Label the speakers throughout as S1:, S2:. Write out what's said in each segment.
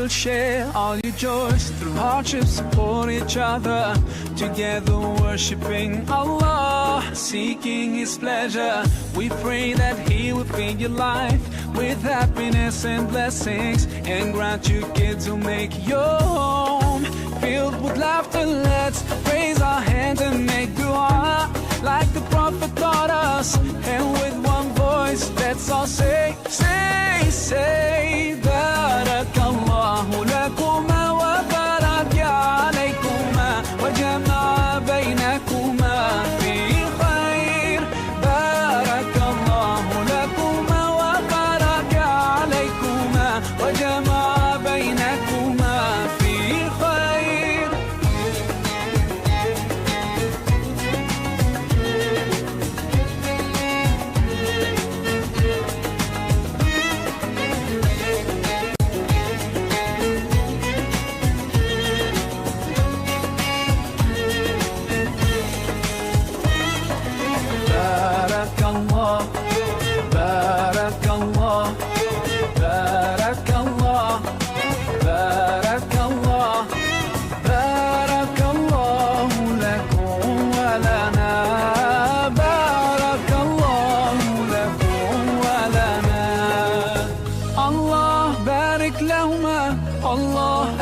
S1: will share all your joys. Through hardship, support each other. Together worshiping Allah, seeking His pleasure. We pray that He will fill your life with happiness and blessings, and grant you kids who make your home filled with laughter. Let's raise our hands and make dua like the Prophet taught us, and with one voice let's all say, say, say, Barakallahu lakuma wa baraka alaykuma wa jama'a baynakuma fi khair. Barakallahu lakuma wa baraka alaykuma wa jama'a baynakuma fi khair.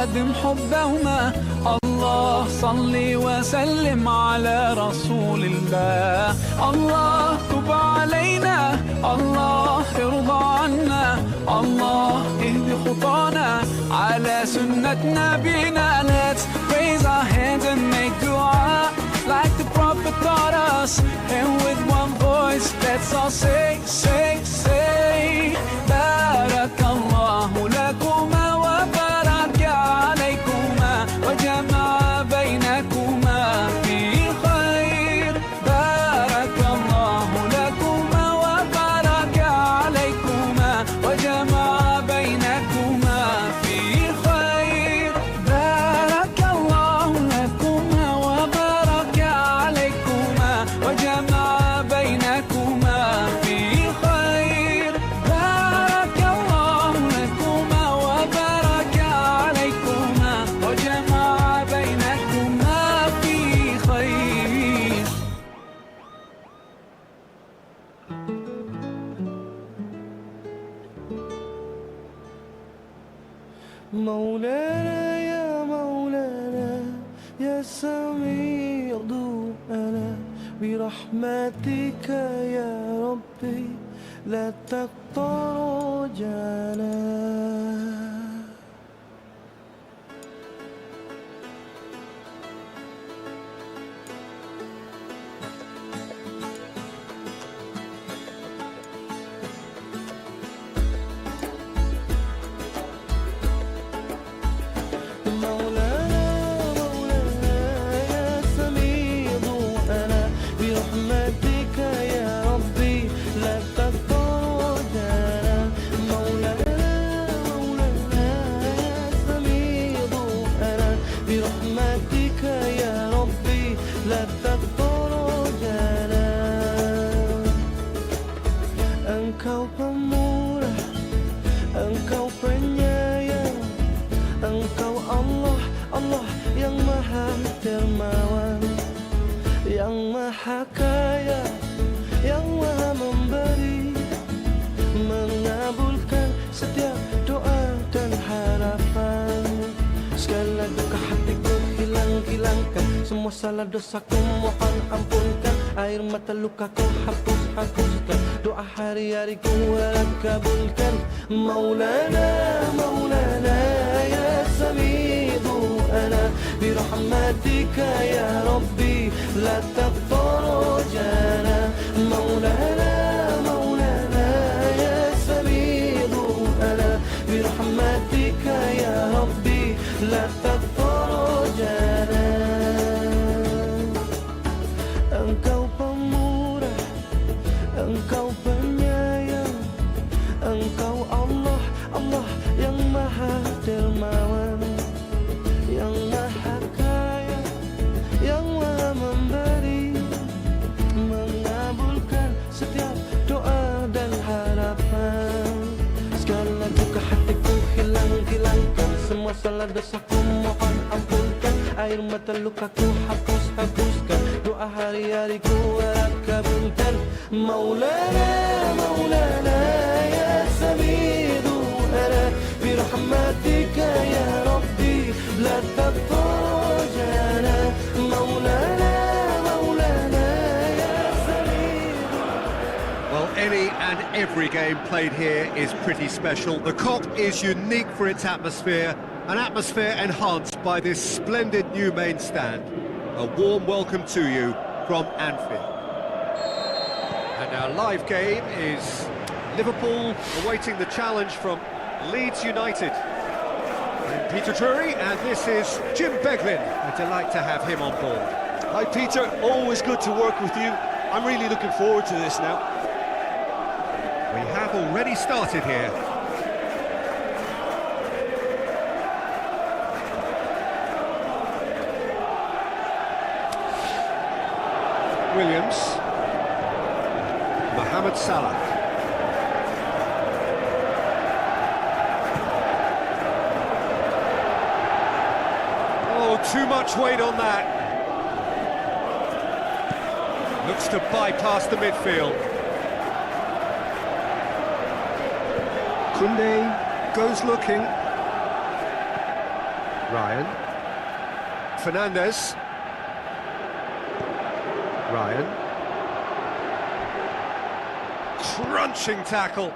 S1: أدم حبهما. الله صل وسلم على رسول الله. الله تب علينا. الله ارضى عنا. الله اهد خطانا على سنة نبينا. Let's raise our hands and make dua like the Prophet taught us, and with one voice let's all say, say, say, Barakallahu lakuma wa baraka alaykuma wa jama'a baynakuma fi khair. Barakallahu lakuma wa baraka alaykuma wa jama'a baynakuma fi khair. Barakallahu lakuma wa baraka alaykuma wa jama'a baynakuma fi khair. Barakallahu lakuma wa baraka alaykuma wa jama'a baynakuma fi khair.
S2: مولانا يا مولانا يا سميع دعانا برحمتك يا ربي لا تقطع رجانا. Engkau pemurah, Engkau penyayang, Engkau Allah, Allah yang maha dermawan, yang maha kaya, yang maha memberi, mengabulkan setiap doa dan harapan. Segala duka hatiku hilangkan, semua salah dosaku mohon ampunkan, air mata lukaku hapuskan, doa hari-hariku Allah kabulkan. Maulana, Maulana ya sami du'ana birahmatika ya Rabbi la taqtar jana. Maulana, Maulana ya sami du'ana birahmatika ya Rabbi la taqtar jana. Engkau pemurah, Engkau penyayang, Engkau Allah, Allah yang maha dermawan, yang maha kaya, yang maha memberi, mengabulkan setiap doa dan harapan. Segala duka hatiku hilangkan, Masalah dosaku mohon ampunkan, air mata lukaku hapuskan, doa hari-hariku harap kabulkan. Maulana, Maulana ya Samidu ana birahmatika ya Rabbi la tatrajana. Maulana, Maulana ya Samidu.
S3: Well, any and every game played here is pretty special. The COP is unique for its atmosphere, an atmosphere enhanced by this splendid new main stand. A warm welcome to you from Anfield. And our live game is Liverpool awaiting the challenge from Leeds United. I'm Peter Drury, and this is Jim Beglin. A delight to have him on board.
S4: Hi Peter, always good to work with you. I'm really looking forward to this now.
S3: We have already started here. Williams. Mohamed Salah. Oh, too much weight on that. Looks to bypass the midfield. Koundé goes looking. Ryan. Fernandez. Ryan. Crunching tackle.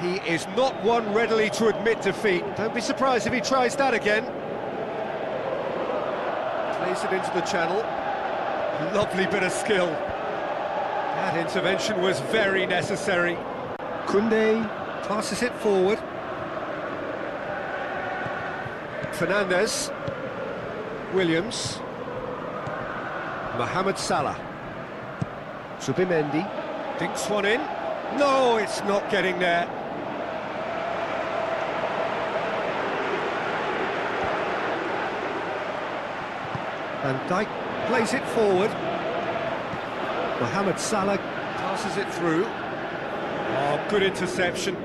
S3: He is not one readily to admit defeat. Don't be surprised if he tries that again. Plays it into the channel. Lovely bit of skill. That intervention was very necessary. Koundé passes it forward. Fernandez. Williams. Mohamed Salah. Subimendi. Dinks one in. No, it's not getting there. Van Dijk plays it forward. Mohamed Salah passes it through. Oh, good interception.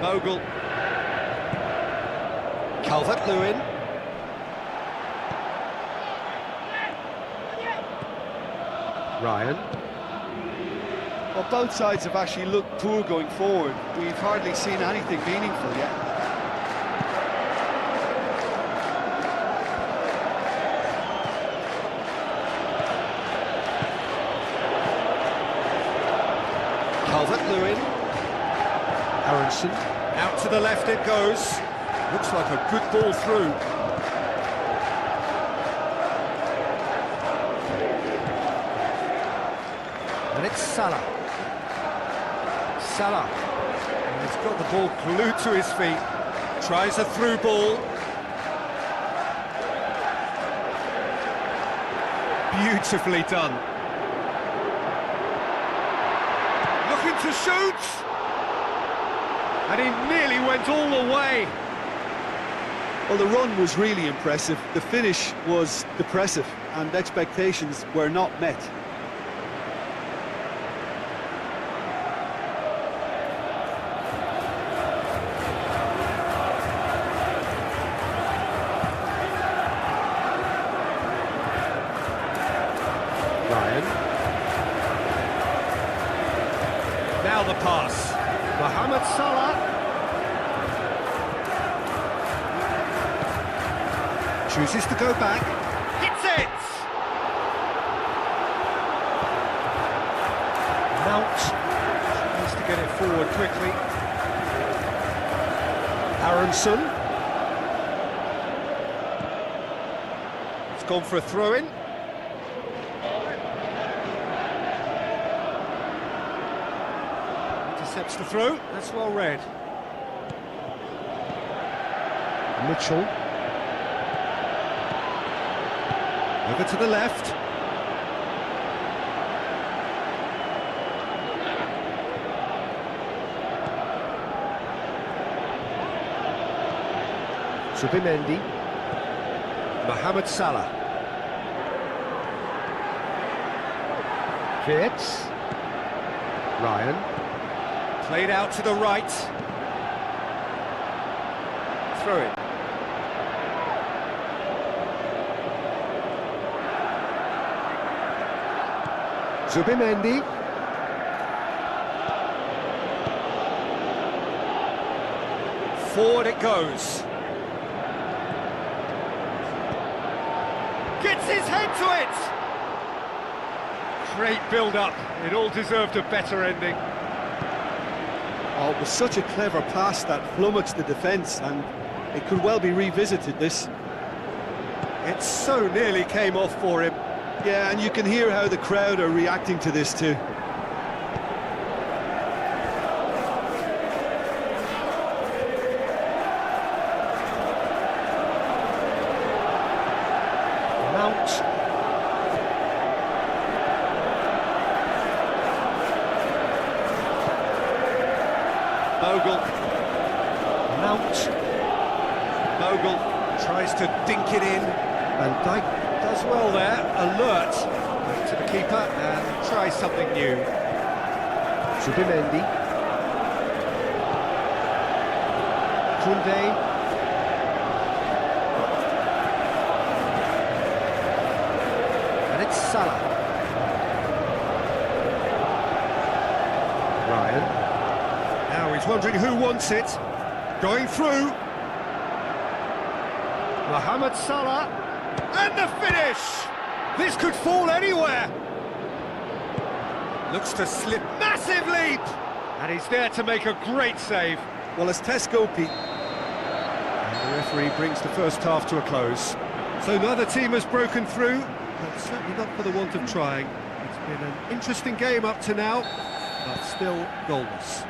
S3: Bogle. Calvert-Lewin. Ryan.
S4: Well, both sides have actually looked poor going forward. We've hardly seen anything meaningful yet.
S3: Calvert-Lewin. Aronson. Out to the left it goes. Looks like a good ball through. And it's Salah. Salah. And he's got the ball glued to his feet. Tries a through ball. Beautifully done. Looking to shoot. And he nearly went all the way.
S4: Well, the run was really impressive. The finish was depressive, and expectations were not met.
S3: Ryan. Now the pass. Mohamed Salah. Chooses to go back. Hits it! Mount tries to get it forward quickly. Aronson. It's gone for a throw-in. Intercepts the throw. That's well read. Mitchell. Over to the left. Subimendi. Mohamed Salah. Fitz. Ryan. Played out to the right. Throw it. Zubimendi. Forward it goes. Gets his head to it! Great build-up. It all deserved a better ending.
S4: Oh, it was such a clever pass that flummoxed the defence, and it could well be revisited, this.
S3: It so nearly came off for him.
S4: Yeah, and you can hear how the crowd are reacting to this too.
S3: Mount. Bogle. Mount. Bogle tries to dink it in. Van Dijk does well there. Alert. Back to the keeper and try something new. Zubimendi. Koundé. And it's Salah. Ryan. Now he's wondering who wants it. Going through. Mohamed Salah. And the finish! This could fall anywhere. Looks to slip. Massive leap! And he's there to make a great save.
S4: Well, it's Tesco, Pete.
S3: And the referee brings the first half to a close. So neither team has broken through, but certainly not for the want of trying. It's been an interesting game up to now, but still goalless.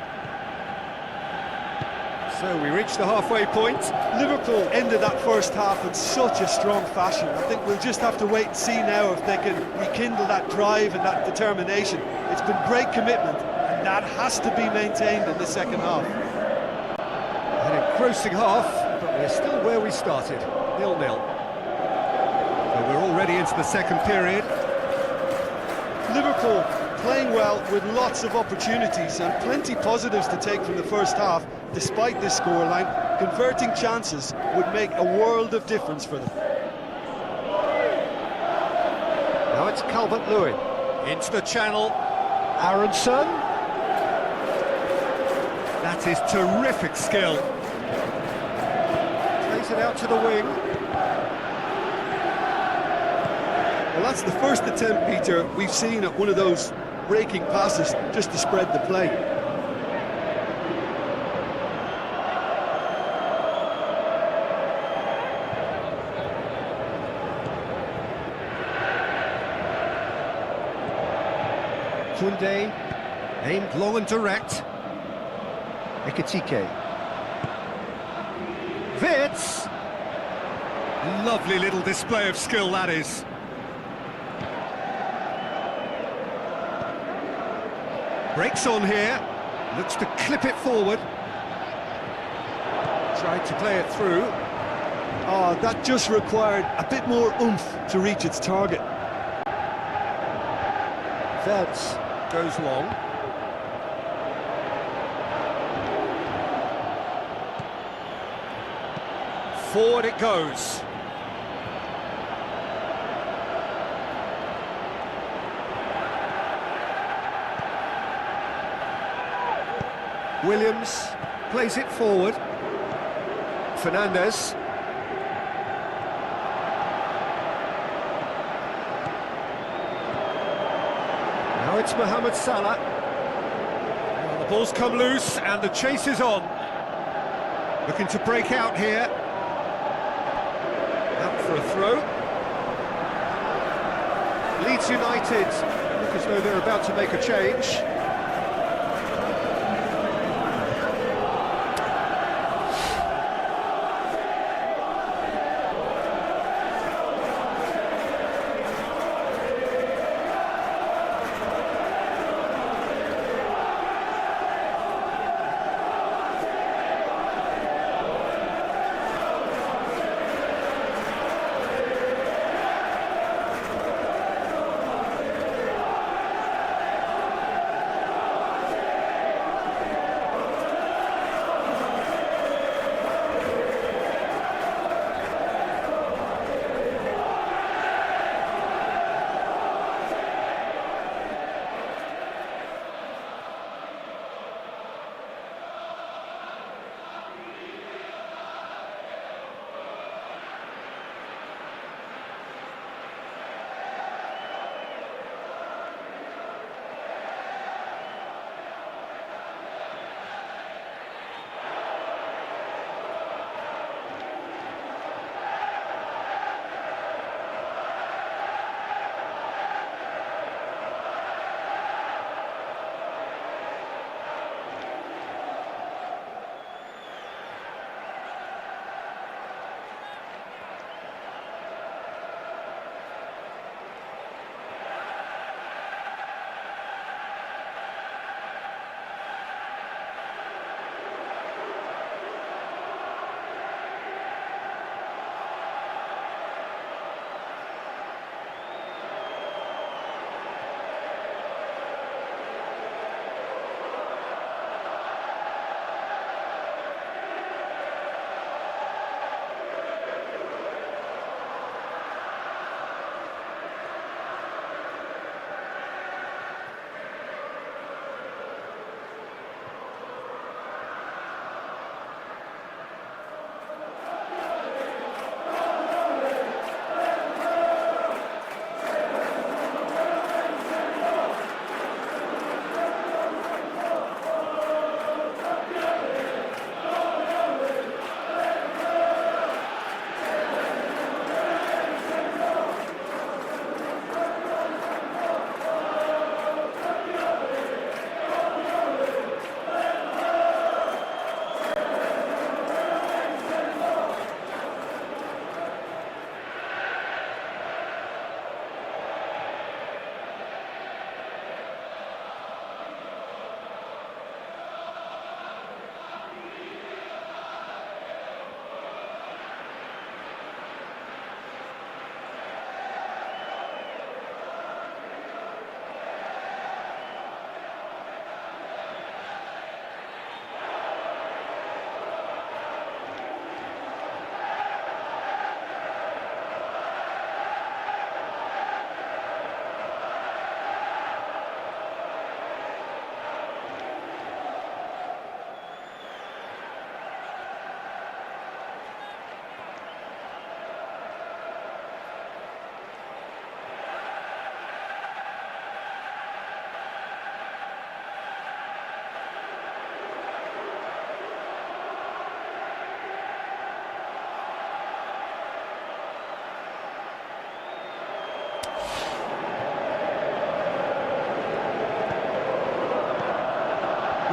S3: So we reach the halfway point.
S4: Liverpool ended that first half in such a strong fashion. I think we'll just have to wait and see now if they can rekindle that drive and that determination. It's been great commitment, and that has to be maintained in the second half.
S3: An engrossing half, but we're still where we started, 0-0. So we're already into the second period.
S4: Liverpool playing well with lots of opportunities and plenty positives to take from the first half. Despite this scoreline, converting chances would make a world of difference for them.
S3: Now it's Calvert-Lewin. Into the channel. Aronson. That is terrific skill. Plays it out to the wing.
S4: Well, that's the first attempt, Peter, we've seen at one of those breaking passes just to spread the play.
S3: Koundé, aimed long and direct. Ekitike. Vitz! Lovely little display of skill, that is. Breaks on here, looks to clip it forward. Tried to play it through.
S4: Oh, that just required a bit more oomph to reach its target.
S3: Vitz goes long. Forward it goes. Williams plays it forward. Fernandes. Now it's Mohamed Salah. Well, the ball's come loose and the chase is on. Looking to break out here. Out for a throw. Leeds United look as though they're about to make a change.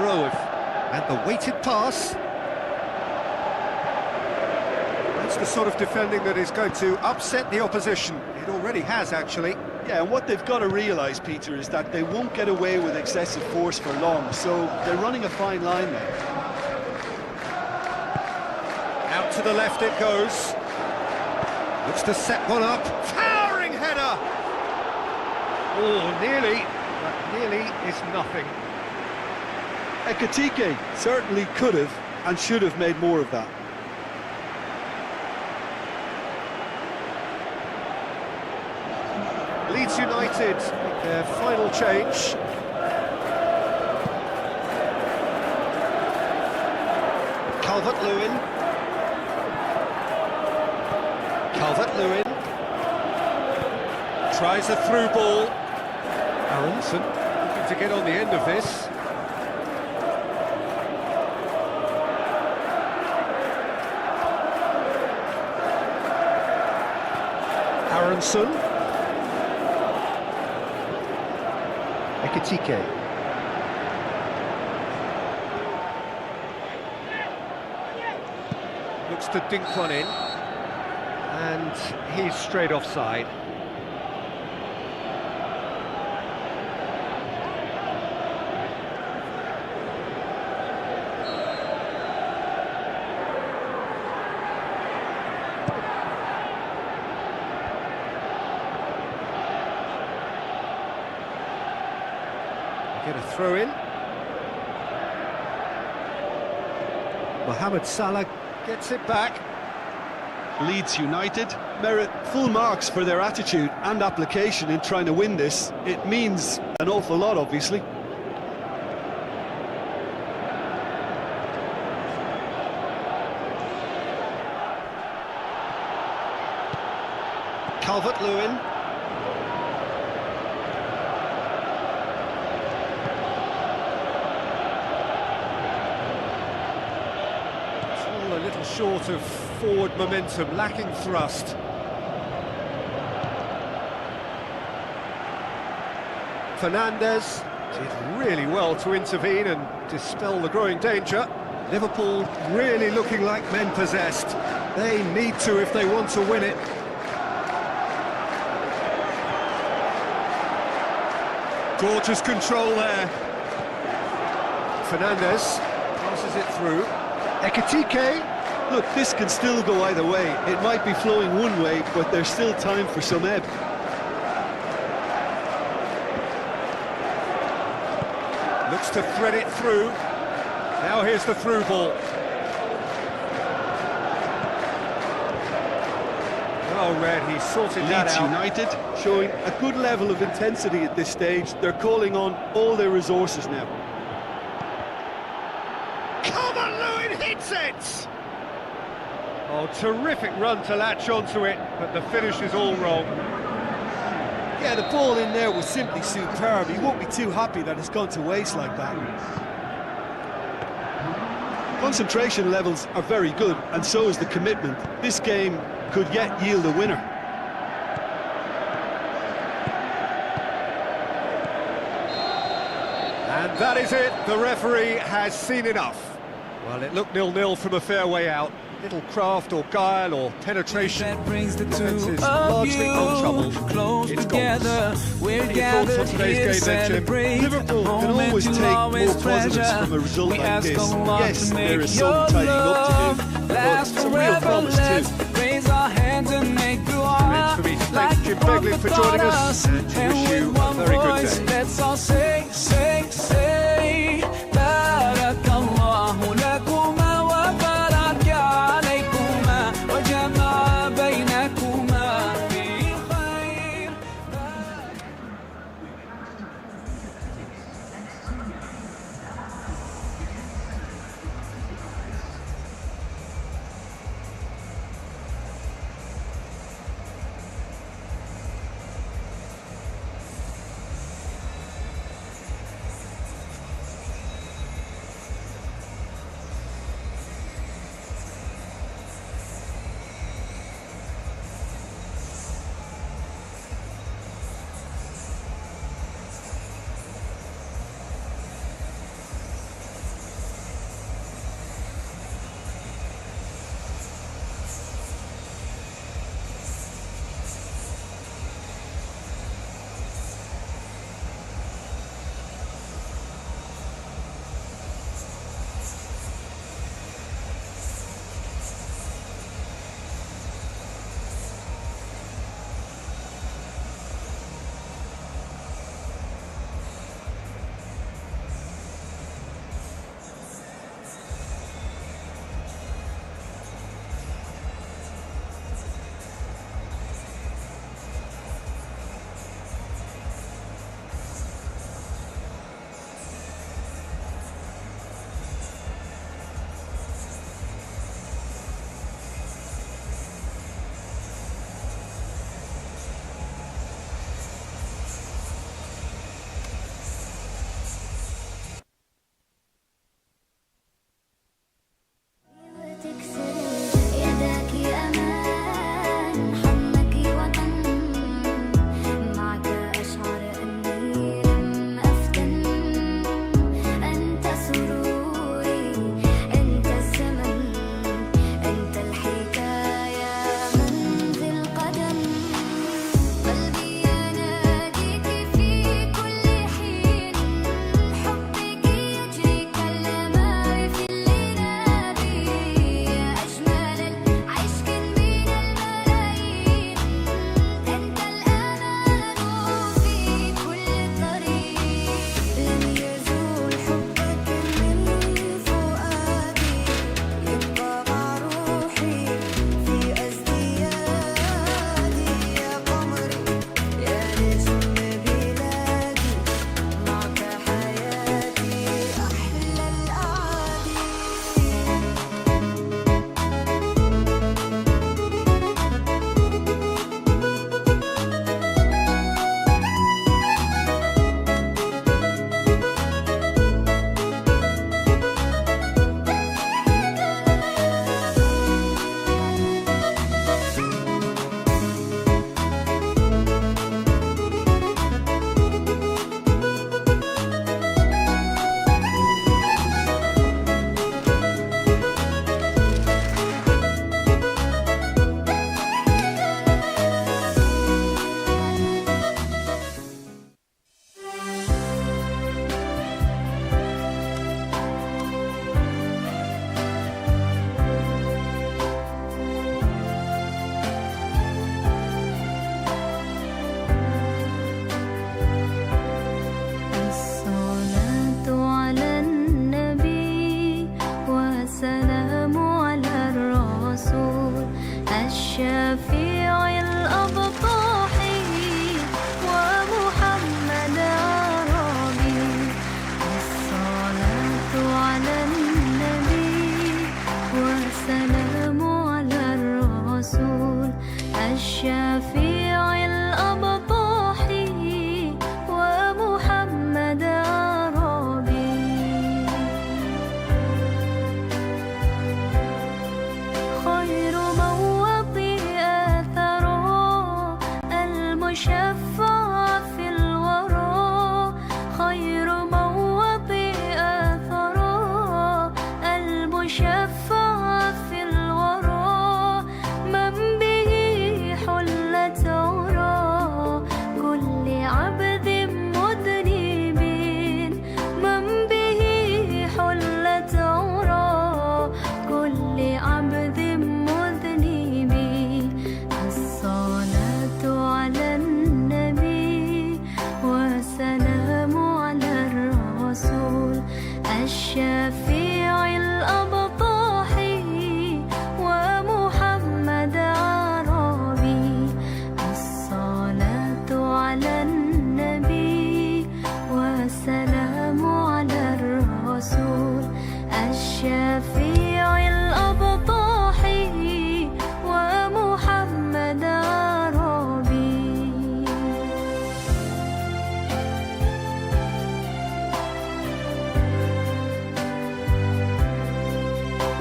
S3: row. And the weighted pass. That's the sort of defending that is going to upset the opposition. It already has, actually.
S4: Yeah, and what they've got to realise, Peter, is that they won't get away with excessive force for long, so they're running a fine line there.
S3: Out to the left it goes. Looks to set one up. Towering header! Oh, nearly, but nearly is nothing.
S4: Ekitike certainly could have and should have made more of that.
S3: Leeds United, their final change. Calvert-Lewin. Calvert-Lewin. Tries a through ball. Aronson looking to get on the end of this. Aronson. Ekitike. Looks to dink one in. And he's straight offside. Get a throw in. Mohamed Salah gets it back.
S4: Leeds United merit full marks for their attitude and application in trying to win this. It means an awful lot, obviously.
S3: Calvert-Lewin. It's all a little short of forward momentum, lacking thrust. Fernandes did really well to intervene and dispel the growing danger. Liverpool really looking like men possessed. They need to if they want to win it. Gorgeous control there. Fernandes passes it through. Ekitike.
S4: Look, this can still go either way. It might be flowing one way, but there's still time for some ebb.
S3: Looks to thread it through. Now here's the through ball. Well read, he sorted that
S4: Leeds
S3: out.
S4: United showing a good level of intensity at this stage. They're calling on all their resources now.
S3: Calvert-Lewin hits it! Oh, terrific run to latch onto it, but the finish is all wrong.
S4: Yeah, the ball in there was simply superb. He won't be too happy that it's gone to waste like that. Concentration levels are very good, and so is the commitment. This game could yet yield a winner.
S3: And that is it, the referee has seen enough. Well, it looked 0-0 from a fair way out. Little craft or guile or penetration.
S1: That brings the
S3: Defence
S1: two
S3: is
S1: of
S3: largely
S1: you
S3: untroubled.
S1: close
S3: It's
S1: together. We're
S3: Any thoughts on
S1: gathered
S3: today's
S1: here to
S3: game then, Jim?
S1: celebrate.
S4: Liverpool
S1: a
S4: can
S1: moment
S4: always
S1: you'll
S4: take more
S1: always
S4: positives
S1: treasure.
S4: from a result
S1: We
S4: like
S1: ask
S4: this.
S1: Allah
S4: Yes,
S1: to
S4: there
S1: make
S4: is
S1: your
S4: some tidying up to
S1: love
S4: do,
S1: last
S4: but some real
S1: forever.
S4: promise
S1: Let's
S4: too.
S1: raise our hands and make dua.
S3: For me to thank
S1: Like
S3: Jim
S1: the
S3: Begley for
S1: Prophet
S3: joining
S1: taught
S3: us and to
S1: And
S3: wish you
S1: with
S3: a
S1: one
S3: very good
S1: voice,
S3: day.
S1: let's all say Barakallahu lakuma wa baraka alaykuma wa jama'a baynakuma fi khair.
S5: المشفع في الورى خير موضع أثرى المشفع في الورى من به حلة عرى كل عبد مذنب من به حلة عرى كل عبد مذنب الصلاة على النبي والسلام على الرسول الشفيع الأبطاحي ومحمد عربي الصلاة على النبي والسلام على الرسول الشفيع الأبطاحي ومحمد عربي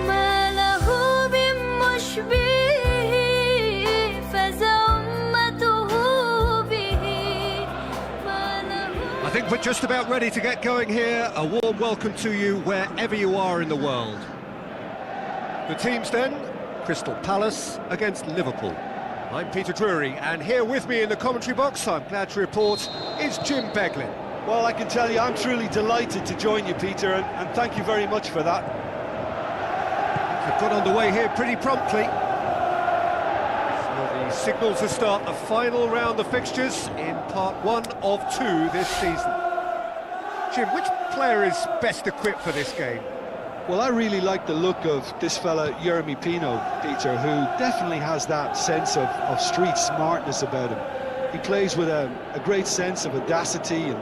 S5: ما له من مشبه فزعمته به ما له
S3: I think we're just about ready to get going here. A warm welcome to you wherever you are in the world. The teams then, Crystal Palace against Liverpool. I'm Peter Drury, and here with me in the commentary box, I'm glad to report, is Jim Beglin.
S4: Well, I can tell you, I'm truly delighted to join you, Peter, and thank you very much for that.
S3: We've got underway here pretty promptly. So the signals to start the final round of fixtures in part 1 of 2 this season. Jim, which player is best equipped for this game?
S4: Well, I really like the look of this fella, Yeremy Pino, Peter, who definitely has that sense of street smartness about him. He plays with a great sense of audacity and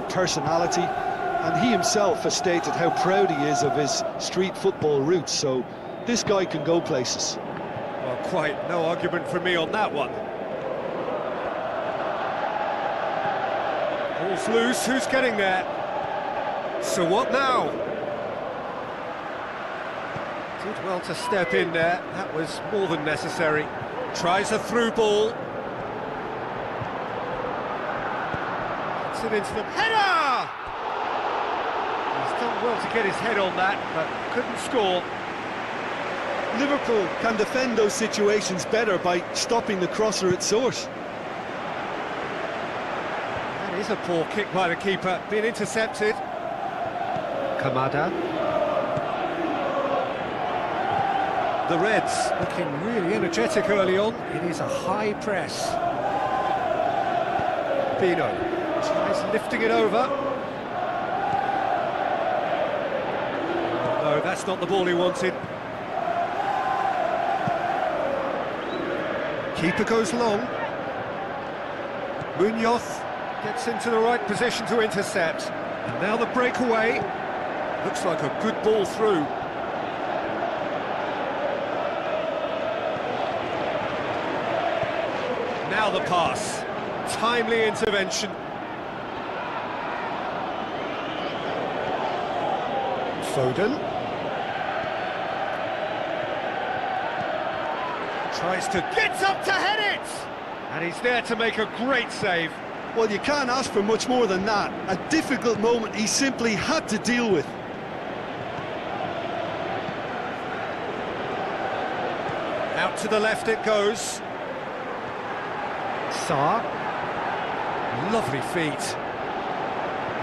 S4: personality, and he himself has stated how proud he is of his street football roots, so this guy can go places.
S3: Well, quite no argument from me on that one. Ball's loose, who's getting there? So what now? Did well to step in there, that was more than necessary. Tries a through ball. Gets it into the header! He's done well to get his head on that, but couldn't score.
S4: Liverpool can defend those situations better by stopping the crosser at source.
S3: That is a poor kick by the keeper, being intercepted. Kamada. The Reds looking really energetic early on. It is a high press. Pino tries lifting it over. No, that's not the ball he wanted. Keeper goes long. Munoz gets into the right position to intercept. And now the breakaway. Looks like a good ball through. Now the pass. Timely intervention. Foden. Tries to get up to head it! And he's there to make a great save.
S4: Well, you can't ask for much more than that. A difficult moment he simply had to deal with.
S3: Out to the left it goes. Sarr. Lovely feet.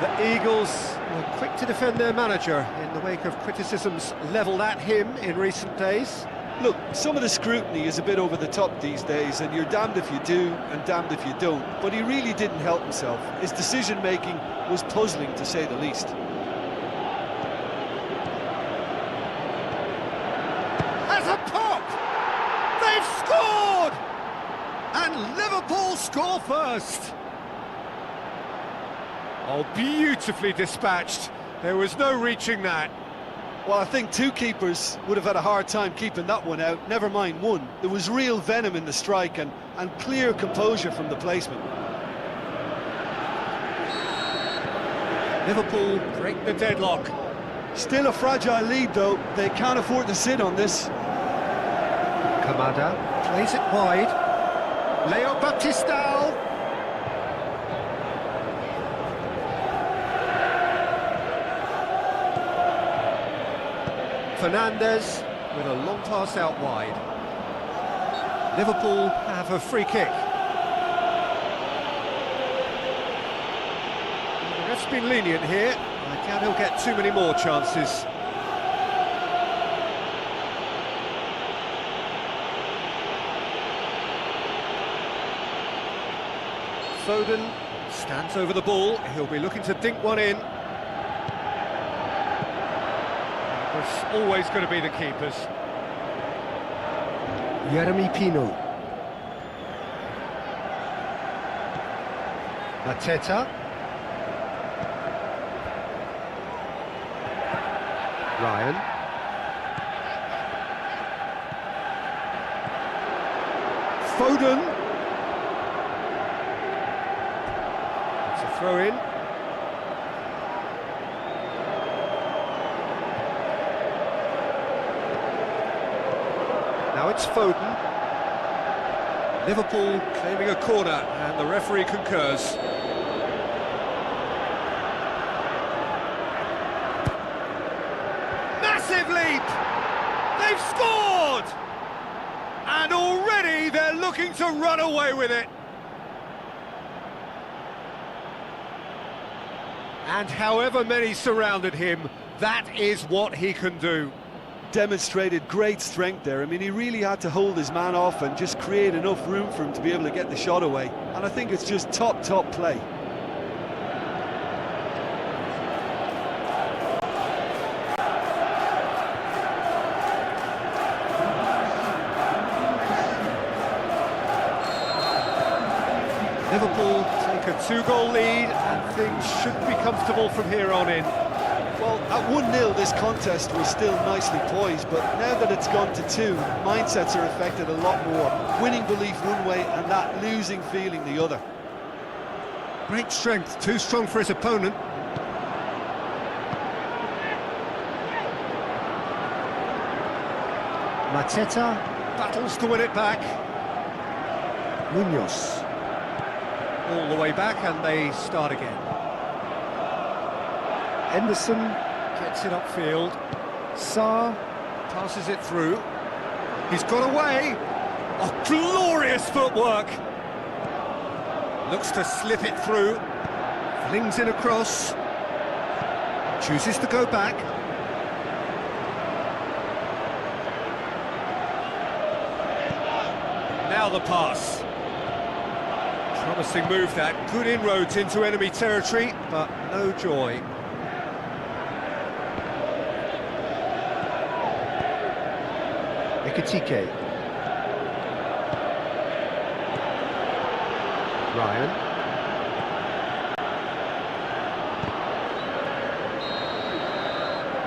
S3: The Eagles were quick to defend their manager in the wake of criticisms levelled at him in recent days.
S4: Look, some of the scrutiny is a bit over the top these days, and you're damned if you do and damned if you don't. But he really didn't help himself. His decision-making was puzzling, to say the least.
S3: Has a pop! They've scored! And Liverpool score first! Oh, beautifully dispatched. There was no reaching that.
S4: Well, I think two keepers would have had a hard time keeping that one out, never mind one. There was real venom in the strike and clear composure from the placement.
S3: Liverpool break the deadlock.
S4: Still a fragile lead, though. They can't afford to sit on this.
S3: Kamada plays it wide. Leo Baptistao. Fernandez with a long pass out wide. Liverpool have a free kick. The ref's been lenient here. I doubt he'll get too many more chances. Foden stands over the ball. He'll be looking to dink one in. It's always going to be the keepers.
S6: Jeremy Pino.
S3: Mateta. Ryan. Foden. It's a throw in. Now it's Foden. Liverpool claiming a corner, and the referee concurs. Massive leap! They've scored! And already they're looking to run away with it. And however many surrounded him, that is what he can do.
S4: Demonstrated great strength there. I mean, he really had to hold his man off and just create enough room for him to be able to get the shot away. And I think it's just top play.
S3: Liverpool take a 2-goal lead, and things should be comfortable from here on in.
S4: Well, at 1-0 this contest was still nicely poised, but now that it's gone to 2, mindsets are affected a lot more. Winning belief one way and that losing feeling the other.
S3: Great strength, too strong for his opponent.
S6: Mateta.
S3: Battles to win it back.
S6: Munoz.
S3: All the way back, and they start again.
S6: Henderson.
S3: Gets it upfield.
S6: Sarr.
S3: Passes it through. He's got away. Oh, glorious footwork. Looks to slip it through. Flings in across. Chooses to go back. Now the pass. Promising move that. Good inroads into enemy territory, but no joy.
S6: Ekitike. Ryan.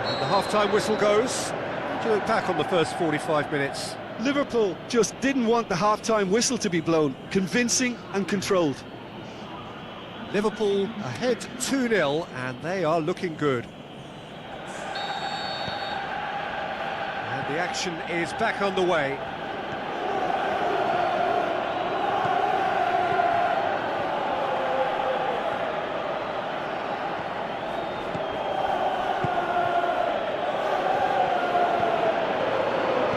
S3: And the half-time whistle goes. How do you look back on the first 45 minutes?
S4: Liverpool just didn't want the half-time whistle to be blown. Convincing and controlled.
S3: Liverpool ahead 2-0, and they are looking good. And the action is back on the way.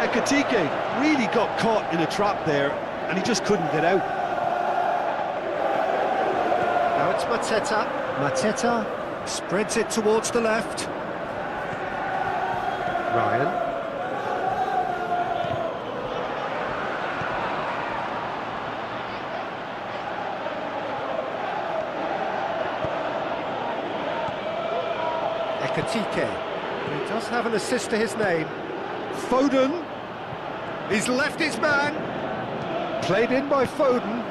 S4: Ekitike really got caught in a trap there, and he just couldn't get out.
S3: Now it's Mateta.
S6: Mateta.
S3: Spreads it towards the left.
S6: Ryan.
S3: Ekitike. He does have an assist to his name. Foden. He's left his man. Played in by Foden.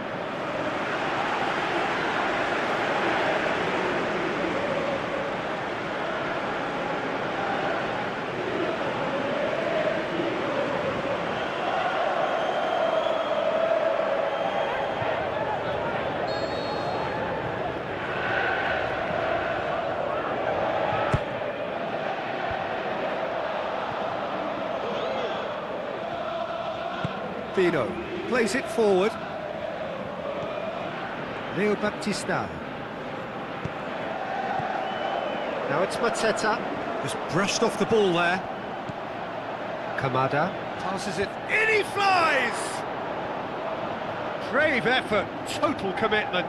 S3: Pino plays it forward.
S6: Leo Baptista.
S3: Now it's Mateta. Just brushed off the ball there.
S6: Kamada.
S3: Passes it, in he flies! Brave effort, total commitment.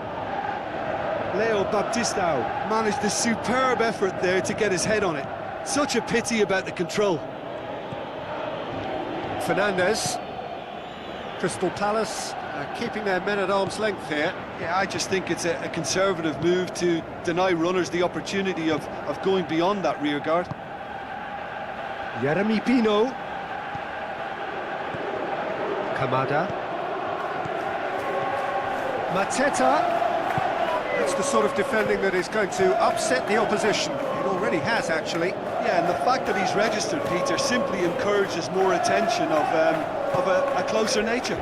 S4: Leo Baptistao managed a superb effort there to get his head on it. Such a pity about the control.
S3: Fernandez. Crystal Palace keeping their men at arm's length here.
S4: Yeah, I just think it's a conservative move to deny runners the opportunity of going beyond that rear guard.
S6: Jeremy Pino. Kamada. Mateta.
S3: That's the sort of defending that is going to upset the opposition. It already has, actually.
S4: Yeah, and the fact that he's registered, Peter, simply encourages more attention of a closer nature.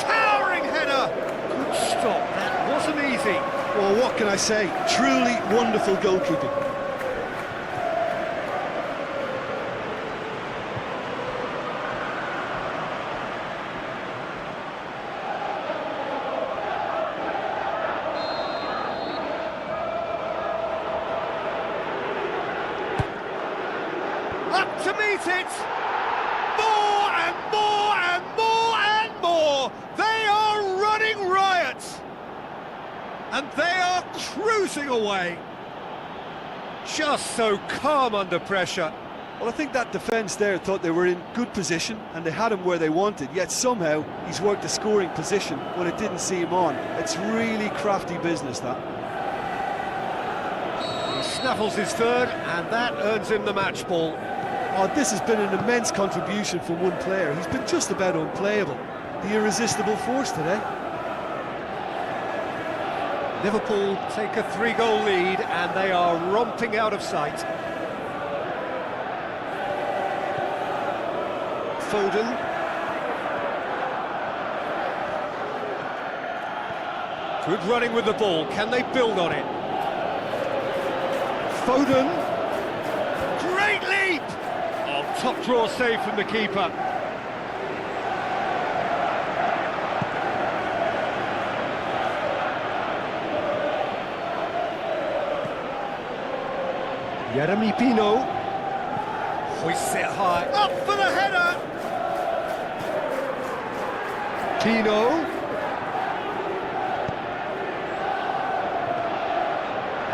S3: Towering header! Good stop, that wasn't easy.
S4: Well, what can I say? Truly wonderful goalkeeping.
S3: Up to meet it! More and more and more and more! They are running riot! And they are cruising away! Just so calm under pressure.
S4: Well, I think that defence there thought they were in good position and they had him where they wanted, yet somehow he's worked a scoring position when it didn't see him on. It's really crafty business, that.
S3: He snaffles his third, and that earns him the match ball.
S4: Oh, this has been an immense contribution from one player. He's been just about unplayable. The irresistible force today.
S3: Liverpool take a 3-goal lead, and they are romping out of sight. Foden. Good running with the ball. Can they build on it? Foden. Great leap! Oh, top draw save from the keeper.
S6: Jeremy Pino.
S3: Hoists it high. Up for the header!
S6: Pino.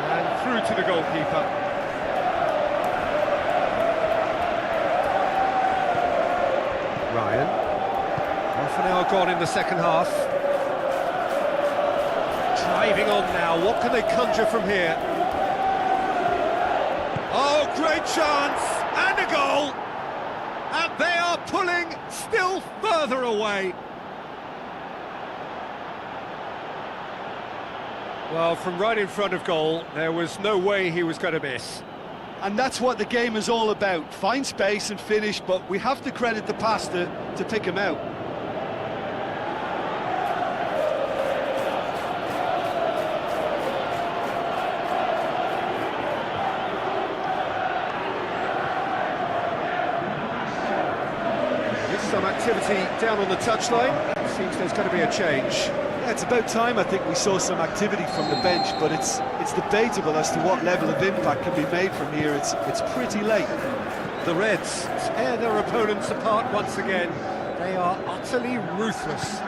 S3: And through to the goalkeeper.
S6: Ryan.
S3: Half an hour gone in the second half. Driving on now, what can they conjure from here? Oh, great chance! And a goal! And they are pulling still further away. Well, from right in front of goal, there was no way he was going to miss.
S4: And that's what the game is all about. Find space and finish, but we have to credit the passer to pick him out.
S3: With some activity down on the touchline, seems there's going to be a change.
S4: Yeah, it's about time I think we saw some activity from the bench, but it's debatable as to what level of impact can be made from here. It's pretty late.
S3: The Reds tear their opponents apart once again. They are utterly ruthless.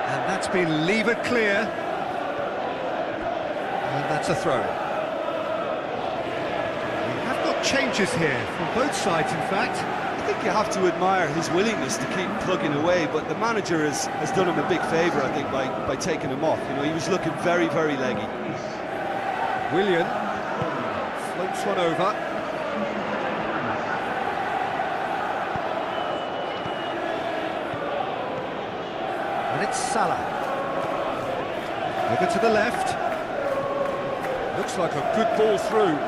S3: And that's been levered clear. And that's a throw. We have got changes here from both sides, in fact.
S4: I think you have to admire his willingness to keep plugging away, but the manager has done him a big favour, I think, by taking him off. You know, he was looking very, very leggy.
S3: Willian floats one over. And it's Salah. Over to the left. Looks like a good ball through.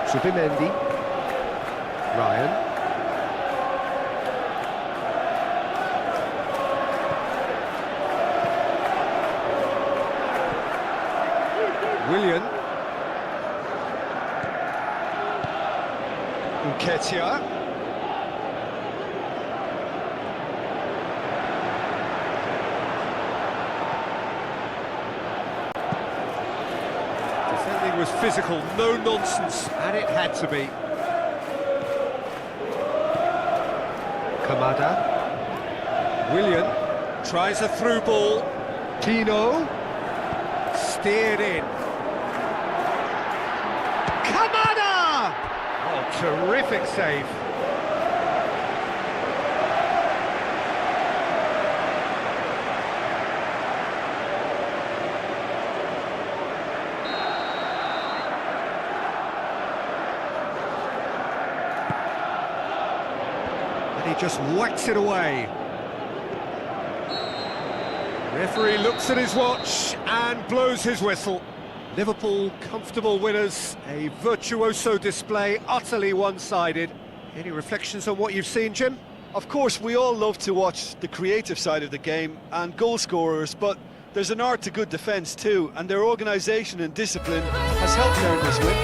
S6: Subimendi. Ryan.
S3: Willian. Nketiah. was physical, no nonsense, and it had to be.
S6: Kamada.
S3: Willian tries a through ball,
S6: Tino.
S3: steered in. Kamada! Oh, terrific save. And he just whacks it away. Referee looks at his watch and blows his whistle. Liverpool comfortable winners, a virtuoso display, utterly one-sided. Any reflections on what you've seen, Jim?
S4: Of course, we all love to watch the creative side of the game and goal scorers, but there's an art to good defence too, and their organisation and discipline has helped earn this win.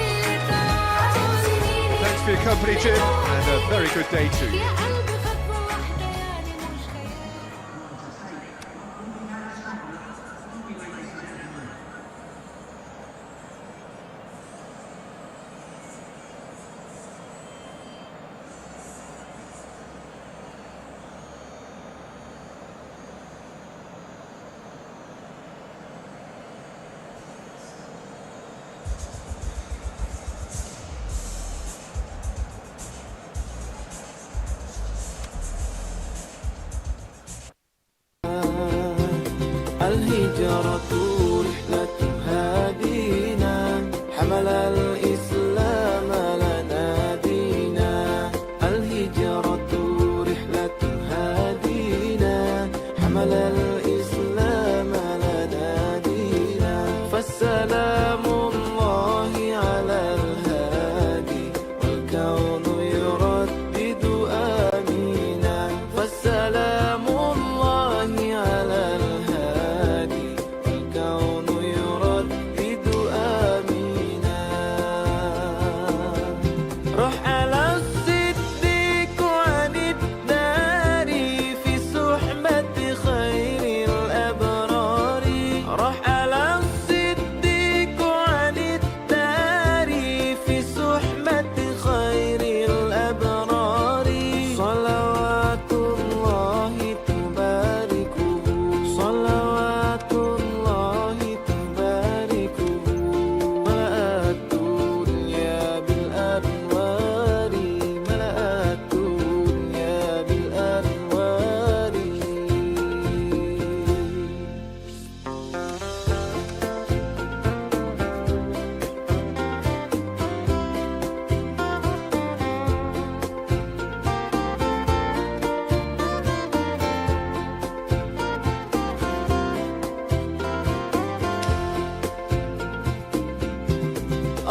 S3: Thanks for your company, Jim, and a very good day to you.
S2: الهجرة رحلة هادينا حمل الإسلام لنا دينا الهجرة رحلة هادينا حمل الإسلام لنا دينا فالسلام الله على الهادي والكون يردد آمينا فالسلام الله على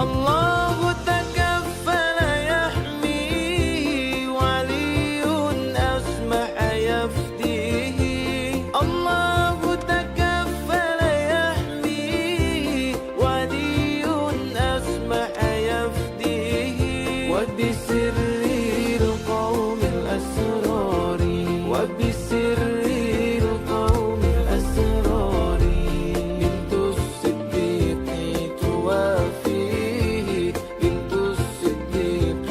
S2: الله تكفل يحميه وعلي أسمح يفديه الله تكفل يحميه وعلي أسمح يفديه وبسر القوم الأسرار وبسر القوم الأسرار بنت الصديق توافيه بنت الصديق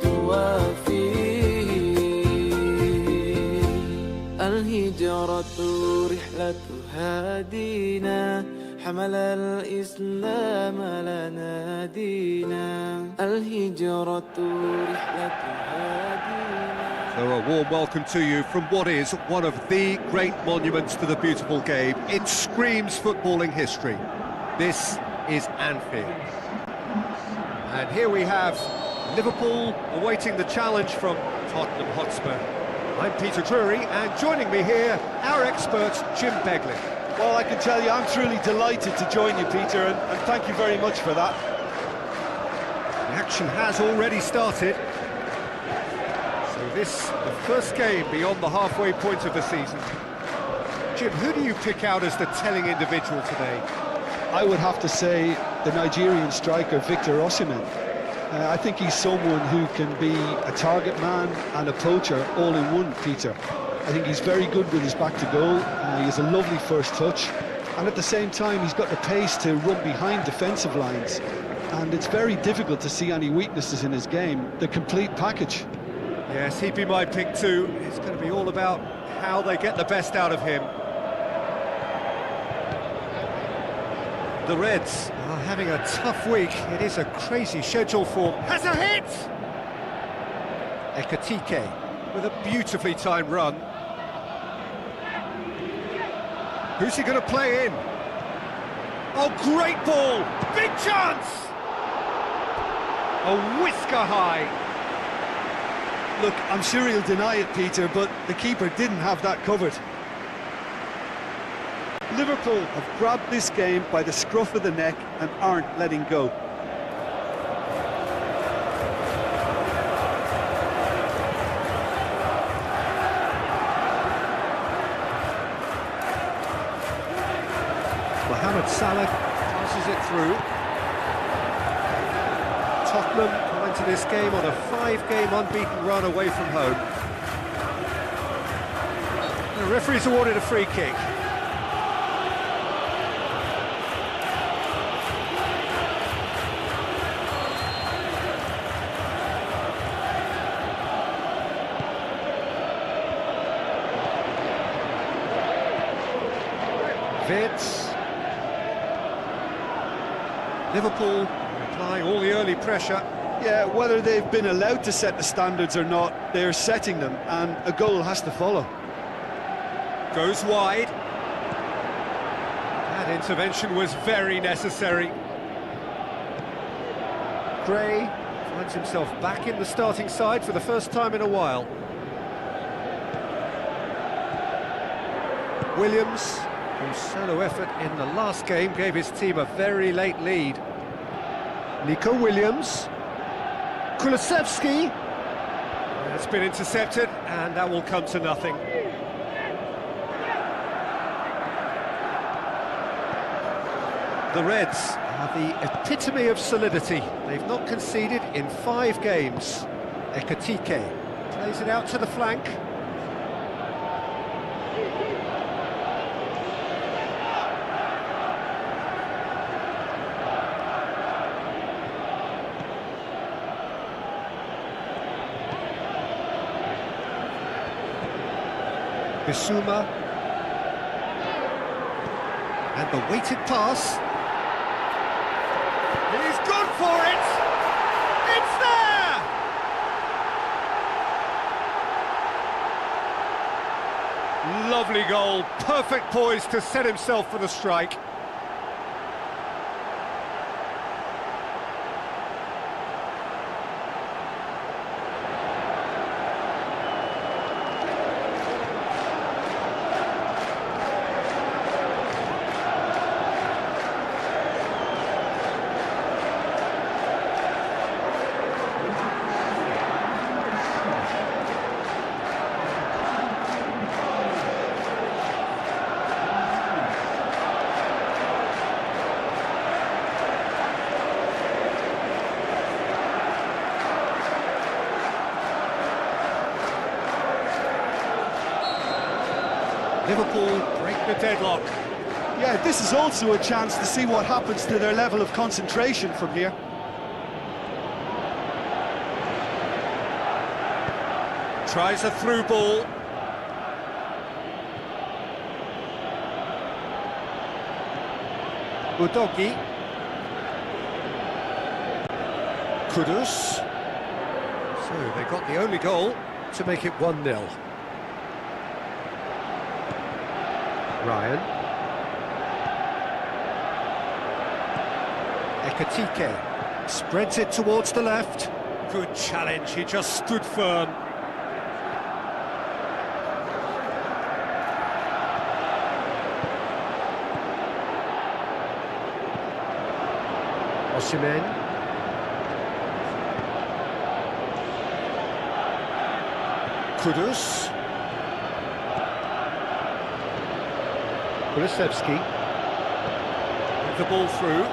S2: توافيه الهجرة رحلة هادينا حمل الإسلام لنا دينا الهجرة رحلة هادينا.
S3: So a warm welcome to you from what is one of the great monuments to the beautiful game. It screams footballing history. This is Anfield. And here we have Liverpool awaiting the challenge from Tottenham Hotspur. I'm Peter Drury, and joining me here, our expert, Jim Begley.
S4: Well, I can tell you, I'm truly delighted to join you, Peter, and thank you very much for that.
S3: The action has already started. So this, the first game beyond the halfway point of the season. Jim, who do you pick out as the telling individual today?
S4: I would have to say the Nigerian striker, Victor Osimhen. I think he's someone who can be a target man and a poacher all in one, Peter. I think he's very good with his back to goal. He has a lovely first touch, and at the same time he's got the pace to run behind defensive lines. and it's very difficult to see any weaknesses in his game. The complete package.
S3: Yes, he'd be my pick too. It's going to be all about how they get the best out of him. The Reds are having a tough week. It is a crazy schedule for them. Has a hit! Ekatike with a beautifully timed run. Who's he going to play in? Oh, great ball! Big chance! A whisker high.
S4: Look, I'm sure he'll deny it, Peter, but the keeper didn't have that covered. Liverpool have grabbed this game by the scruff of the neck and aren't letting go.
S3: Mohamed Salah passes it through. Tottenham come into this game on a 5-game unbeaten run away from home. The referee's awarded a free kick. Vitz. Liverpool applying all the early pressure.
S4: Yeah, whether they've been allowed to set the standards or not, they're setting them, and a goal has to follow.
S3: Goes wide. That intervention was very necessary. Gray finds himself back in the starting side for the first time in a while. Williams, whose solo effort in the last game gave his team a very late lead. Nico Williams. Kulusevski. It's been intercepted, and that will come to nothing. The Reds are the epitome of solidity. They've not conceded in 5 games. Ekatike plays it out to the flank. Bissouma. And the weighted pass. He's gone for it! It's there! Lovely goal, perfect poise to set himself for the strike. Liverpool break the deadlock.
S4: Yeah, this is also a chance to see what happens to their level of concentration from here.
S3: Tries a through ball. Udogi. Kudus. So they got the only goal to make it 1-0. Ryan. Ekatike spreads it towards the left. Good challenge, he just stood firm. Osimhen. Kudus. Kulusevski. With the ball through.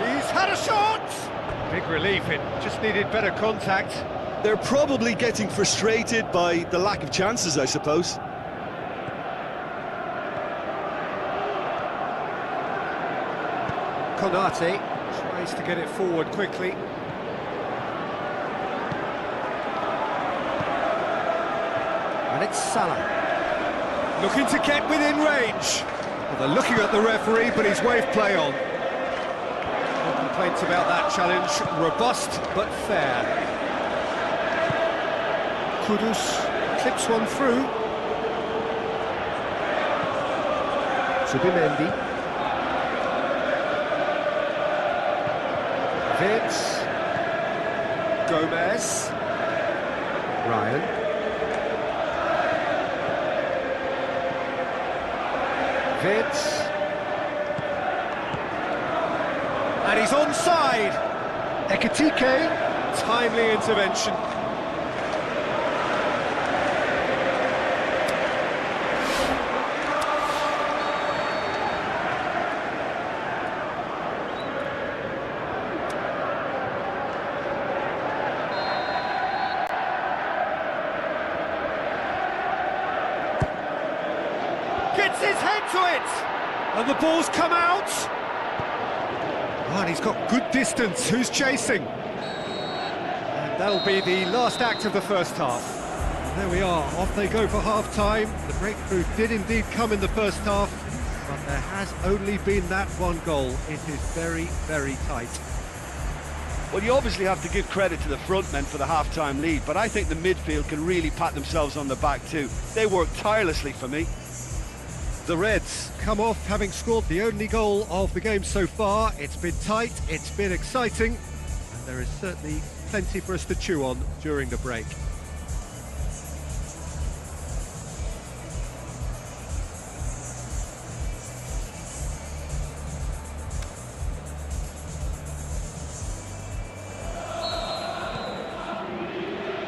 S3: He's had a shot! Big relief, it just needed better contact.
S4: They're probably getting frustrated by the lack of chances, I suppose.
S3: Konate tries to get it forward quickly. And it's Salah. Looking to get within range. Well, they're looking at the referee, but he's waved play on. No complaints about that challenge. Robust, but fair. Kudus clips one through.
S6: Subimendi.
S3: Vitz. Gomez.
S6: Ryan.
S3: Vitz. And he's onside. Ekitike. Timely intervention. Gets his head to it! And the ball's come out! Oh, and he's got good distance. Who's chasing? And that'll be the last act of the first half. And there we are, off they go for half-time. The breakthrough did indeed come in the first half, but there has only been that one goal. It is very, very tight.
S4: Well, you obviously have to give credit to the front men for the half-time lead, but I think the midfield can really pat themselves on the back too. They worked tirelessly for me.
S3: The Reds come off having scored the only goal of the game so far. It's been tight, it's been exciting, and there is certainly plenty for us to chew on during the break.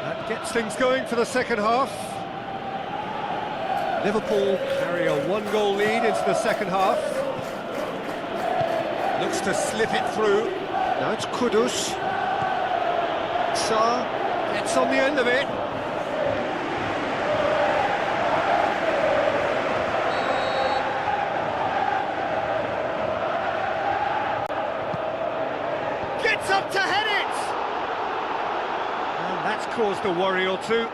S3: That gets things going for the second half. Liverpool carry a one-goal lead into the second half. Looks to slip it through. Now it's Kudus. Sarr gets on the end of it. Gets up to head it! And that's caused a worry or two.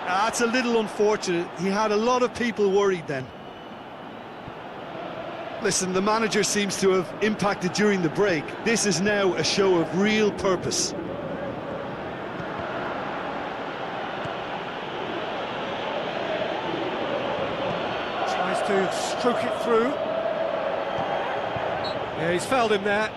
S4: That's a little unfortunate. He had a lot of people worried then. Listen, the manager seems to have impacted during the break. This is now a show of real purpose.
S3: Tries to stroke it through. Yeah, he's fouled him there.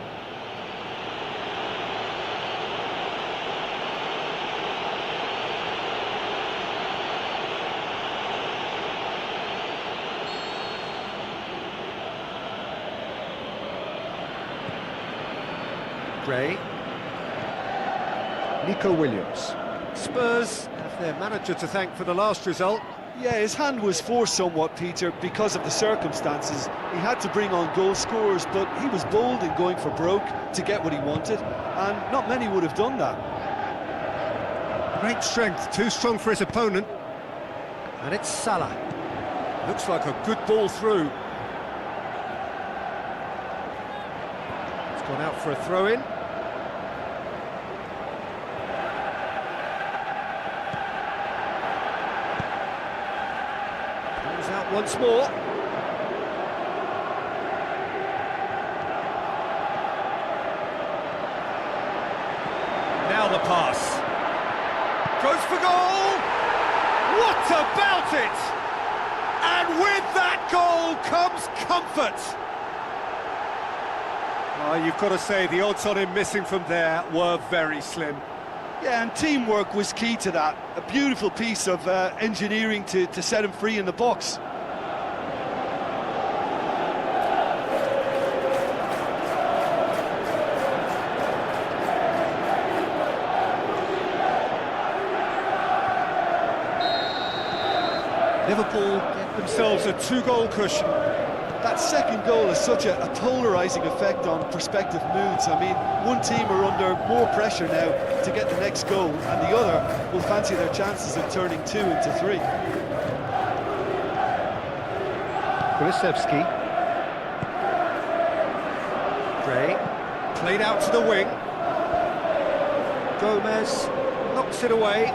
S3: Gray. Nico Williams. Spurs have their manager to thank for the last result.
S4: Yeah, his hand was forced somewhat, Peter, because of the circumstances. He had to bring on goal scorers, but he was bold in going for broke to get what he wanted, and not many would have done that.
S3: Great strength, too strong for his opponent. And it's Salah. Looks like a good ball through. It's gone out for a throw-in. Out once more. Now the pass. Goes for goal! What about it? And with that goal comes comfort. Oh, you've got to say the odds on him missing from there were very slim.
S4: Yeah, and teamwork was key to that. A beautiful piece of engineering to set him free in the box.
S3: Liverpool get themselves a two-goal cushion.
S4: That second goal has such a polarising effect on prospective moods. I mean, one team are under more pressure now to get the next goal, and the other will fancy their chances of turning 2 into 3.
S6: Kulusevski.
S3: Stray, played out to the wing. Gomez knocks it away.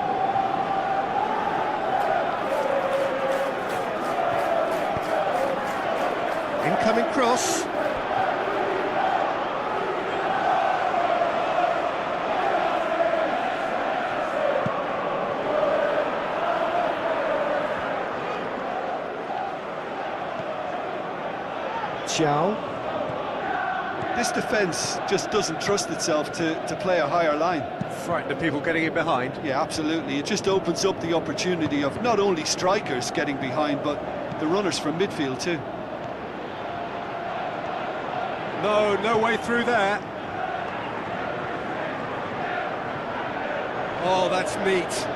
S3: Incoming cross. Xiao.
S4: This defence just doesn't trust itself to play a higher line.
S3: Frightened of people getting in behind.
S4: Yeah, absolutely. It just opens up the opportunity of not only strikers getting behind, but the runners from midfield too.
S3: No way through there. Oh, that's neat.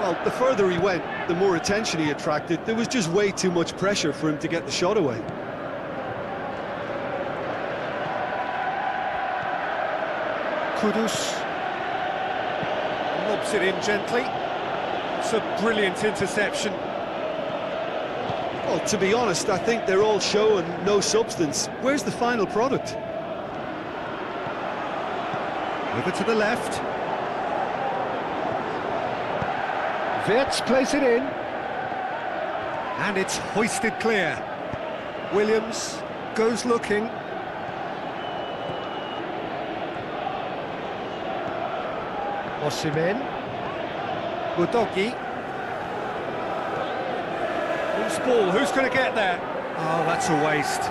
S4: Well, the further he went, the more attention he attracted. There was just way too much pressure for him to get the shot away.
S3: Kudus lobs it in gently. It's a brilliant interception.
S4: Well, to be honest, I think they're all show and no substance. Where's the final product?
S3: Over to the left. Wirtz plays it in. And it's hoisted clear. Williams goes looking. Osimhen. Udogie. Loose ball, who's going to get there? Oh, that's a waste.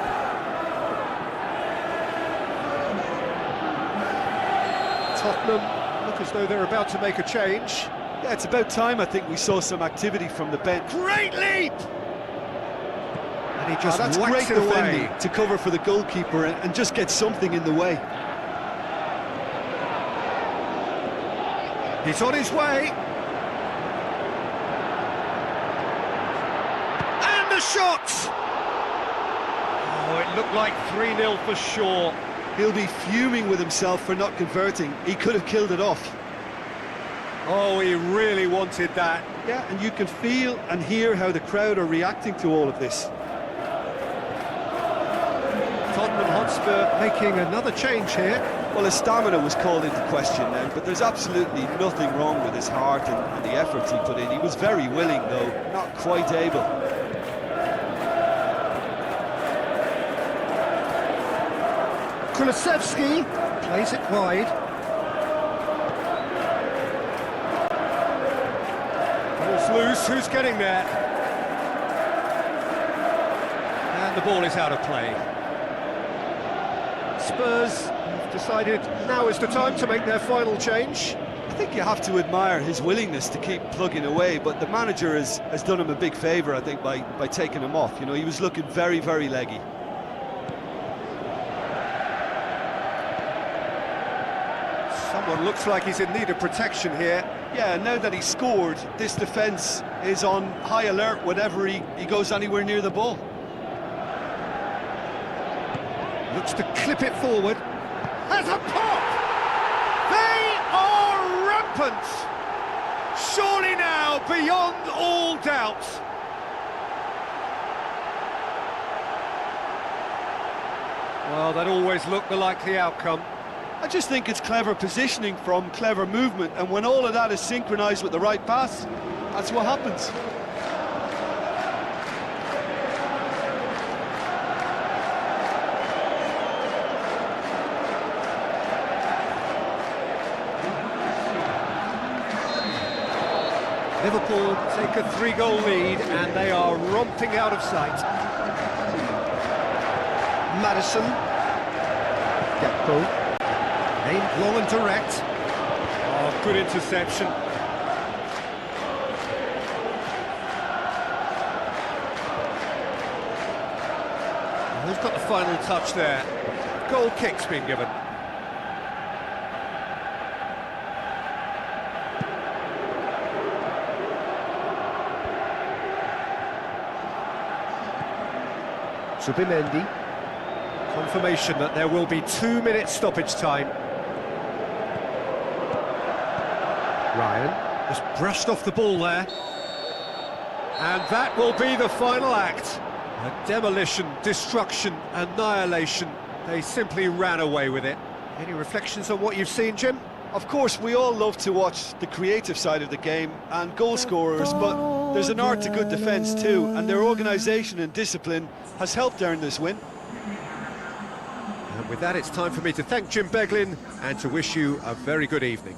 S3: Tottenham look as though they're about to make a change.
S4: Yeah, it's about time I think we saw some activity from the bench.
S3: Great leap! And he just
S4: That's
S3: whacks
S4: great
S3: it away.
S4: defending to cover for the goalkeeper and just get something in the way.
S3: He's on his way. And the shot! Oh, it looked like 3-0 for sure.
S4: He'll be fuming with himself for not converting. He could have killed it off.
S3: Oh, he really wanted that.
S4: Yeah, and you can feel and hear how the crowd are reacting to all of this.
S3: Tottenham Hotspur making another change here.
S4: Well, his stamina was called into question then, but there's absolutely nothing wrong with his heart and the efforts he put in. He was very willing, though, not quite able.
S3: Kulusevski plays it wide. Ball's loose, who's getting there? And the ball is out of play. Spurs have decided now is the time to make their final change.
S4: I think you have to admire his willingness to keep plugging away, but the manager has done him a big favour, I think, by taking him off. You know, he was looking very, very leggy.
S3: Someone looks like he's in need of protection here.
S4: Yeah, now that he scored, this defence is on high alert whenever he goes anywhere near the ball.
S3: Looks to clip it forward. Has a pop! They are rampant! Surely now, beyond all doubt. Well, that always looked the likely outcome.
S4: I just think it's clever positioning from clever movement, and when all of that is synchronised with the right pass, that's what happens.
S3: Liverpool take a 3-goal lead and they are romping out of sight. Maddison. Gakpo. Aimed long and direct. Oh, good interception. Who's got the final touch there? Goal kick's been given. Subimendi. Confirmation that there will be 2 minutes stoppage time. Ryan has brushed off the ball there. And that will be the final act. A demolition, destruction, annihilation. They simply ran away with it. Any reflections on what you've seen, Jim?
S4: Of course, we all love to watch the creative side of the game and goal scorers, but there's an art to good defence too, and their organisation and discipline has helped earn this win.
S3: And with that, it's time for me to thank Jim Beglin and to wish you a very good evening.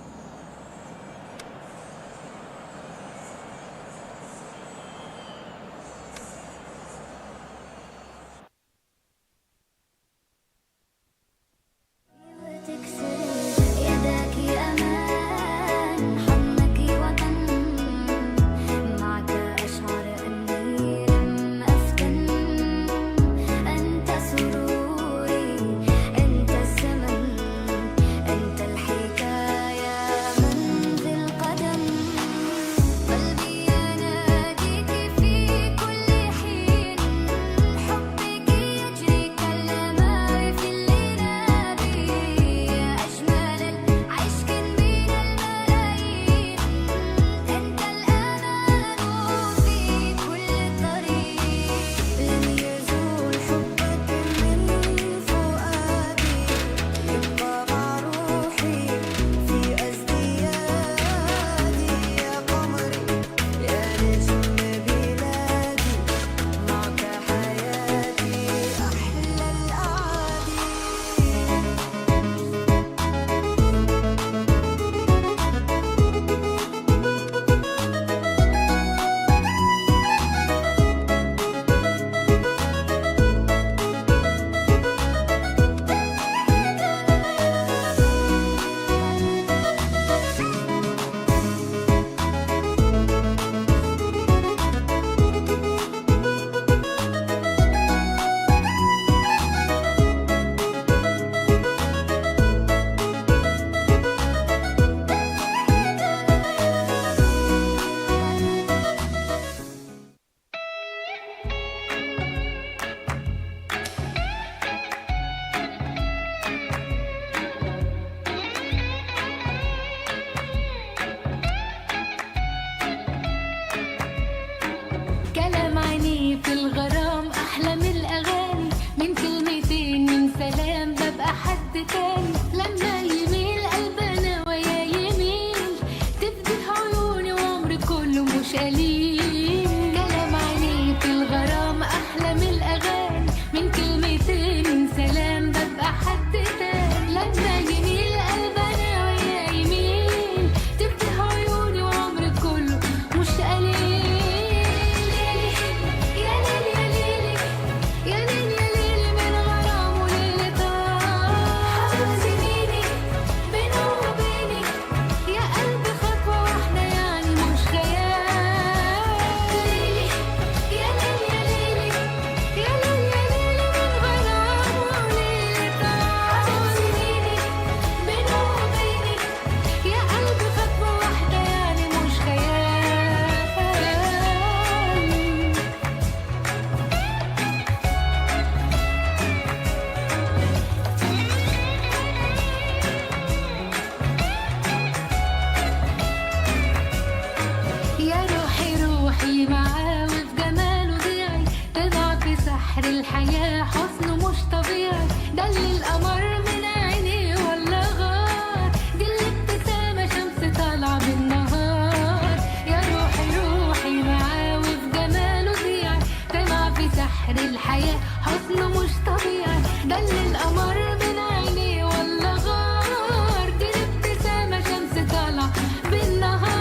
S5: الحياة حسن مش طبيعي، ده اللي القمر من عينيه ولا غار، دي الابتسامة شمس طالعة بالنهار. يا روحي روحي معاه وفي جماله ضيعي، طمع في سحر الحياة حسن مش طبيعي، ده اللي القمر من عينيه ولا غار، دي الابتسامة شمس طالعة بالنهار.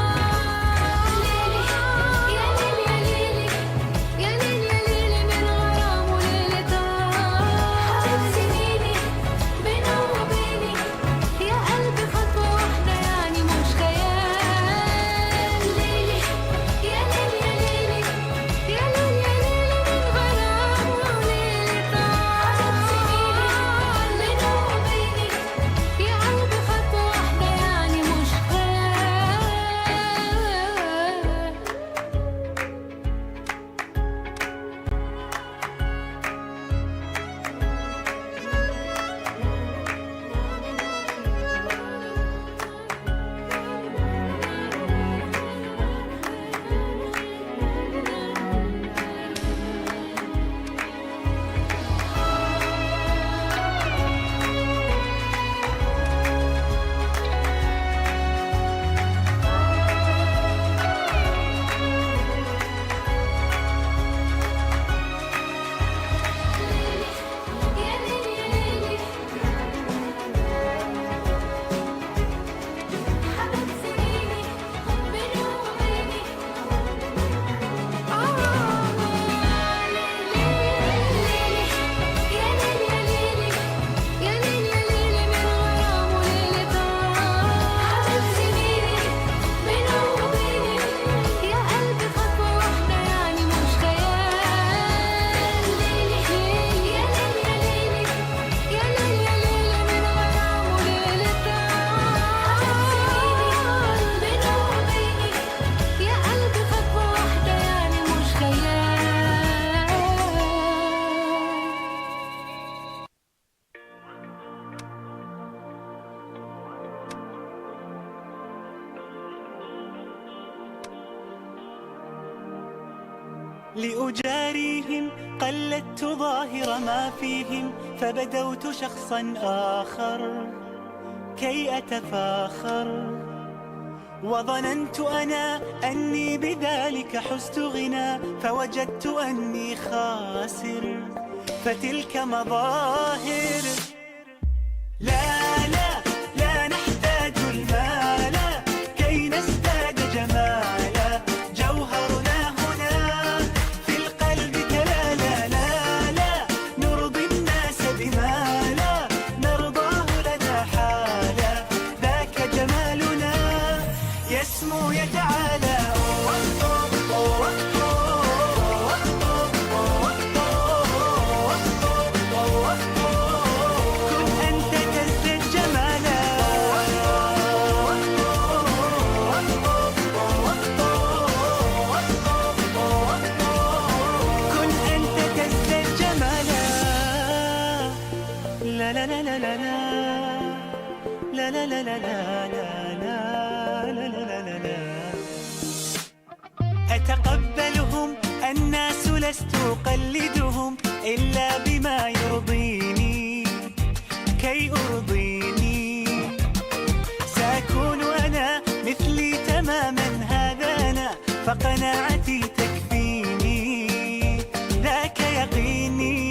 S7: لأجاريهم قلدت ظاهر ما فيهم فبدوت شخصا آخر كي أتفاخر وظننت أنا أني بذلك حزت غنى فوجدت أني خاسر فتلك مظاهر لا لا لا نحتاج المال كي نزداد جمالا جوهرنا هنا في القلب كلا لا لا نرضي الناس بما لا نرضاه لنا حالا ذاك جمالنا يسمو يتعالى لا لا لا لا لا لا لا لا لا لا لا لا لا أتقبلهم الناس لست أقلدهم إلا بما يرضيني كي أرضيني سأكون أنا مثلي تماما هذا أنا فقناعتي تكفيني ذاك يقيني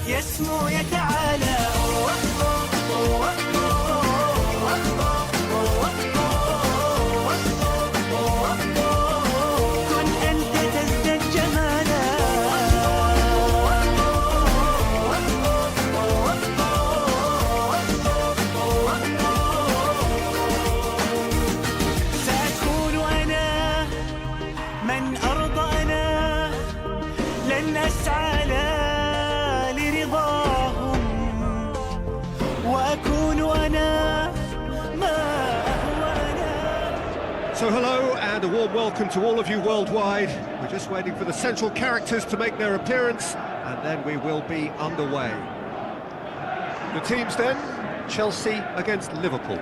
S7: يسمو يتعالى كن أنت تزداد جمالا سأكون أنا من أرضى أنا لن أسعى لرضاهم وأكون أنا ما هو أنا.
S3: So hello and a warm welcome to all of you worldwide. We're just waiting for the central characters to make their appearance and then we will be underway. The teams then, Chelsea against Liverpool.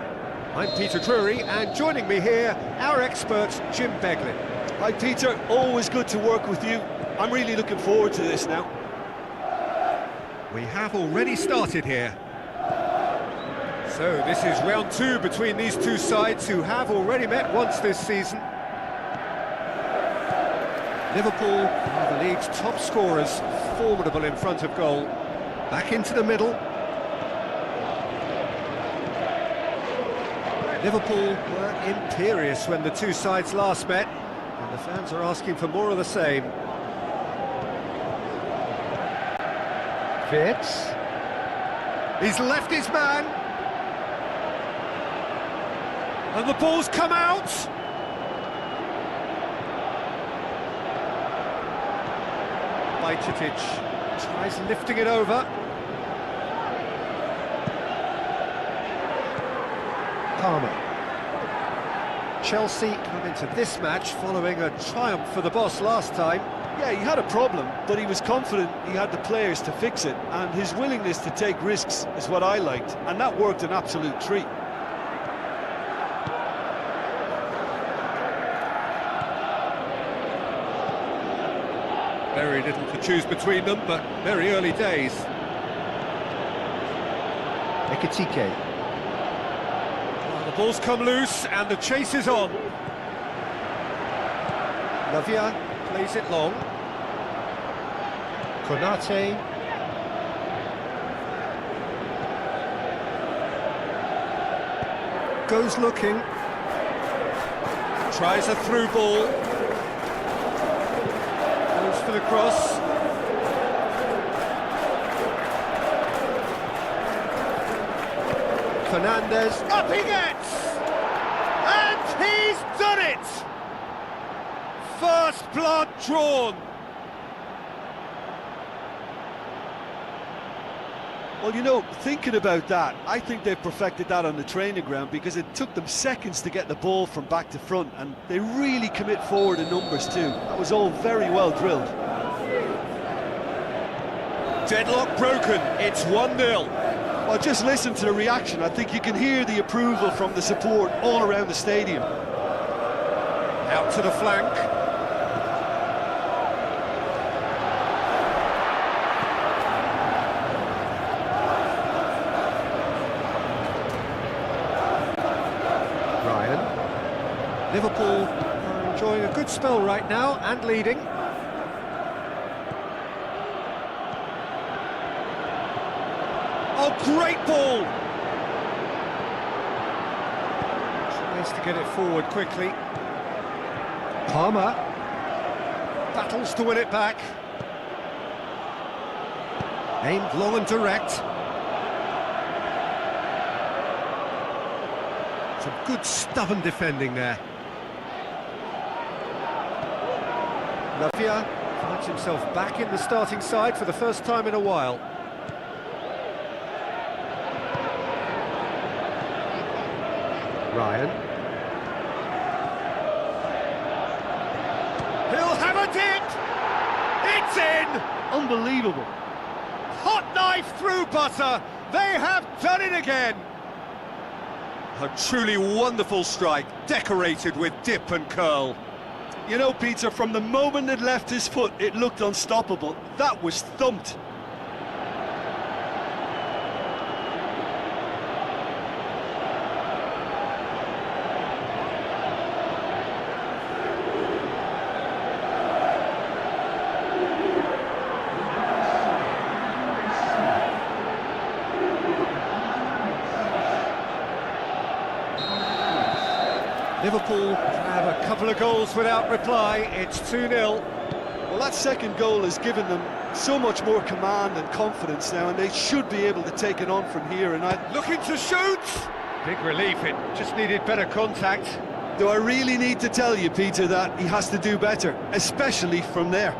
S3: I'm Peter Drury and joining me here, our expert Jim Beglin.
S4: Hi Peter, always good to work with you. I'm really looking forward to this now.
S3: We have already started here. So this is round two between these two sides who have already met once this season. Liverpool are the league's top scorers, formidable in front of goal. Back into the middle. Liverpool were imperious when the two sides last met, and the fans are asking for more of the same. Fitz. He's left his man. And the ball's come out. Bajcetic tries lifting it over. Palmer. Chelsea come into this match following a triumph for the boss last time.
S4: Yeah, he had a problem, but he was confident he had the players to fix it, and his willingness to take risks is what I liked, and that worked an absolute treat.
S3: Very little to choose between them, but very early days. Ekitike. Well, the ball's come loose and the chase is on. Lavia plays it long. Konate. Goes looking. Tries a through ball. Goes for the cross. Fernandez. Up he gets! And he's done it! First blood drawn.
S4: Well, you know, thinking about that, I think they've perfected that on the training ground because it took them seconds to get the ball from back to front, and they really commit forward in numbers too. That was all very well drilled.
S3: Deadlock broken, it's 1-0.
S4: Well, just listen to the reaction. I think you can hear the approval from the support all around the stadium.
S3: Out to the flank.
S6: Ryan.
S3: Liverpool are enjoying a good spell right now and leading. Oh, great ball! Tries to get it forward quickly.
S6: Palmer.
S3: Battles to win it back. Aimed long and direct. Some good stubborn defending there. Lavia finds himself back in the starting side for the first time in a while.
S6: Ryan.
S3: He'll have a dip! It's in!
S4: Unbelievable.
S3: Hot knife through butter! They have done it again! A truly wonderful strike, decorated with dip and curl.
S4: You know, Peter, from the moment it left his foot, it looked unstoppable. That was thumped.
S3: Liverpool have a couple of goals without reply. It's 2-0.
S4: Well, that second goal has given them so much more command and confidence now, and they should be able to take it on from here. And
S3: Looking to shoot! Big relief, it just needed better contact.
S4: do I really need to tell you, Peter, that he has to do better, especially from there.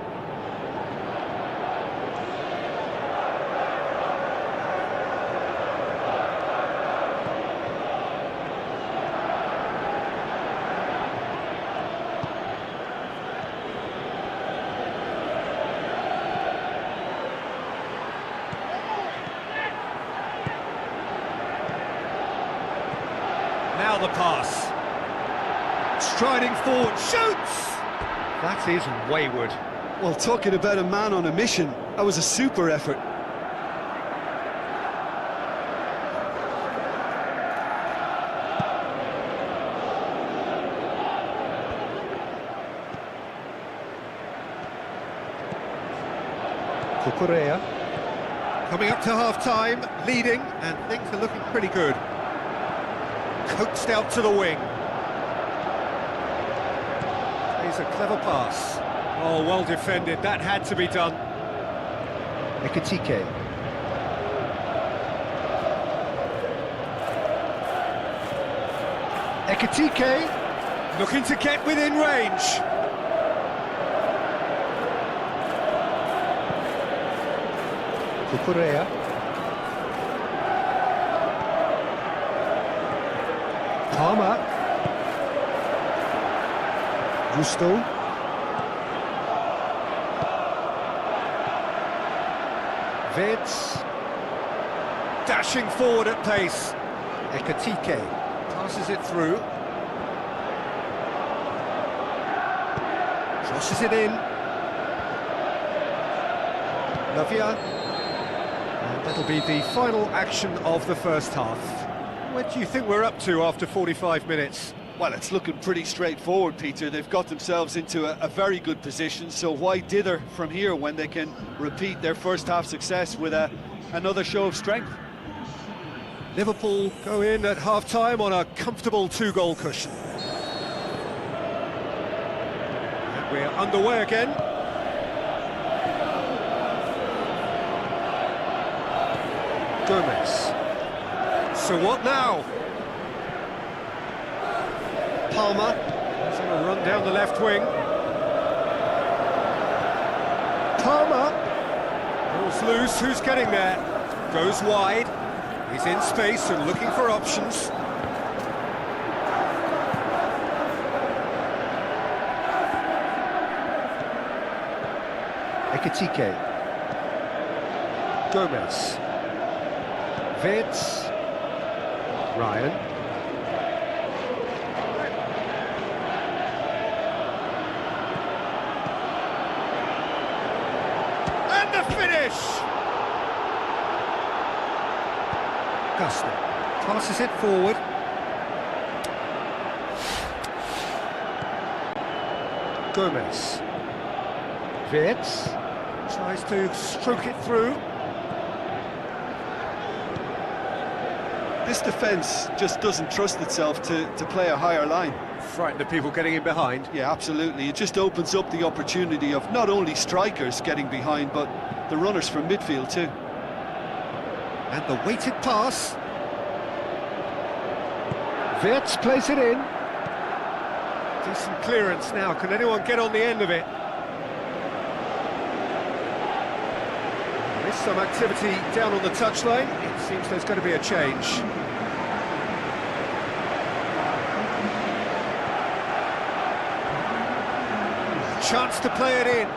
S3: Now the pass. Striding forward, shoots! That is wayward.
S4: Well, talking about a man on a mission, that was a super effort.
S6: Cucurella.
S3: Coming up to half-time, leading, and things are looking pretty good. Coaxed out to the wing. Plays a clever pass. Oh, well defended, that had to be done.
S6: Ekitike.
S3: Ekitike, looking to get within range.
S6: Cucurella. Palmer. Gusto.
S3: Vids. Dashing forward at pace.
S6: Ekitike.
S3: Passes it through. Crosses it in. Lavia. And that'll be the final action of the first half. What do you think we're up to after 45 minutes?
S4: Well, it's looking pretty straightforward, Peter. They've got themselves into a very good position, so why dither from here when they can repeat their first half success with another show of strength?
S3: Liverpool go in at half-time on a comfortable 2-goal cushion. And we're underway again. Gomez. So what now? Palmer. He's on a run down the left wing. Palmer. Ball's loose, who's getting there? Goes wide. He's in space and looking for options.
S6: Ekitike. Gomez. Vitz. Ryan.
S3: And the finish!
S6: Gusto.
S3: Passes it forward.
S6: Gomez. Vitz.
S3: Tries to stroke it through.
S4: This defence just doesn't trust itself to play a higher line.
S3: Frightened of people getting in behind.
S4: Yeah, absolutely. It just opens up the opportunity of not only strikers getting behind, but the runners from midfield too.
S3: And the weighted pass.
S6: Vitz plays it in.
S3: Decent clearance now. Can anyone get on the end of it? There is some activity down on the touchline. It seems there's going to be a change. Chance to play it in.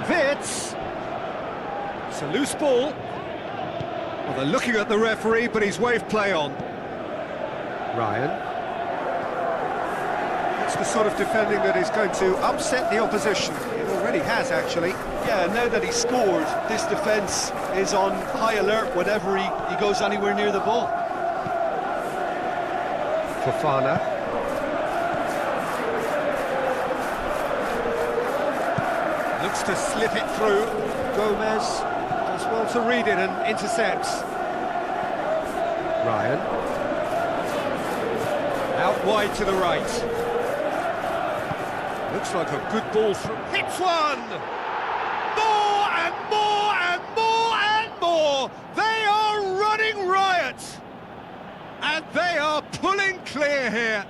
S3: Vitz. It's a loose ball. Well, they're looking at the referee, but he's waved play on.
S6: Ryan.
S3: It's the sort of defending that is going to upset the opposition. It already has, actually.
S4: Yeah, now that he's scored, this defence is on high alert whenever he goes anywhere near the ball.
S6: Fofana.
S3: Looks to slip it through. Gomez does well to read it and intercepts.
S6: Ryan.
S3: Out wide to the right. Looks like a good ball through. Hits one! More and more and more and more! They are running riot! And they are pulling clear here.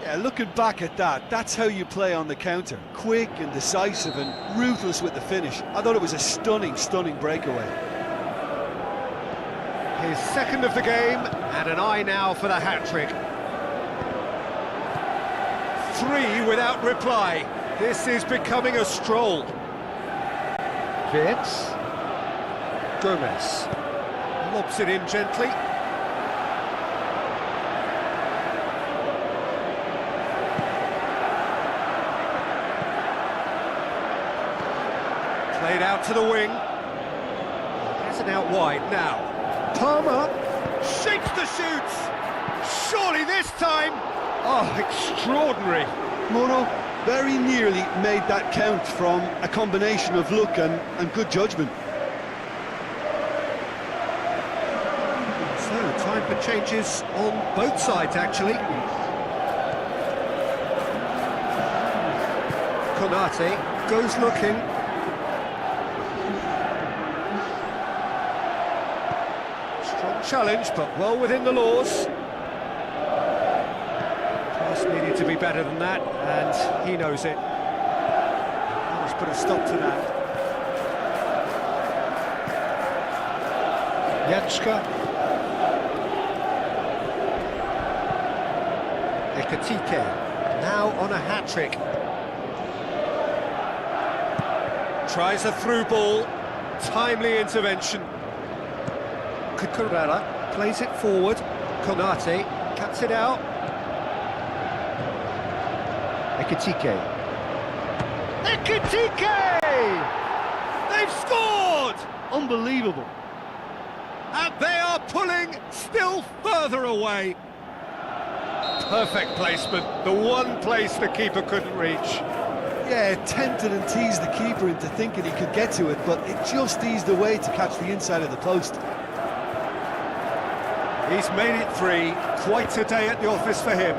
S4: Yeah, looking back at that, that's how you play on the counter. Quick and decisive and ruthless with the finish. I thought it was a stunning, stunning breakaway.
S3: His second of the game, and an eye now for the hat-trick. 3 without reply. This is becoming a stroll.
S6: Vitz. Gomez.
S3: Lobs it in gently. Played out to the wing. Has it out wide now.
S6: Palmer.
S3: Shakes the shoots! Surely this time! Oh, extraordinary!
S4: Moro very nearly made that count from a combination of luck and good judgment.
S3: So, time for changes on both sides, actually. Konate goes looking. Strong challenge, but well within the laws. Pass needed to be better than that, and he knows it. Let's put a stop to that.
S6: Janska.
S3: Ekitike now on a hat-trick. Tries a through ball, timely intervention. Kukurela plays it forward. Konate cuts it out.
S6: Ekitike.
S3: Ekitike! They've scored!
S4: Unbelievable.
S3: And they are pulling still further away. Perfect placement, the one place the keeper couldn't reach.
S4: Yeah, it tempted and teased the keeper into thinking he could get to it, but it just eased away to catch the inside of the post.
S3: He's made it 3, quite a day at the office for him.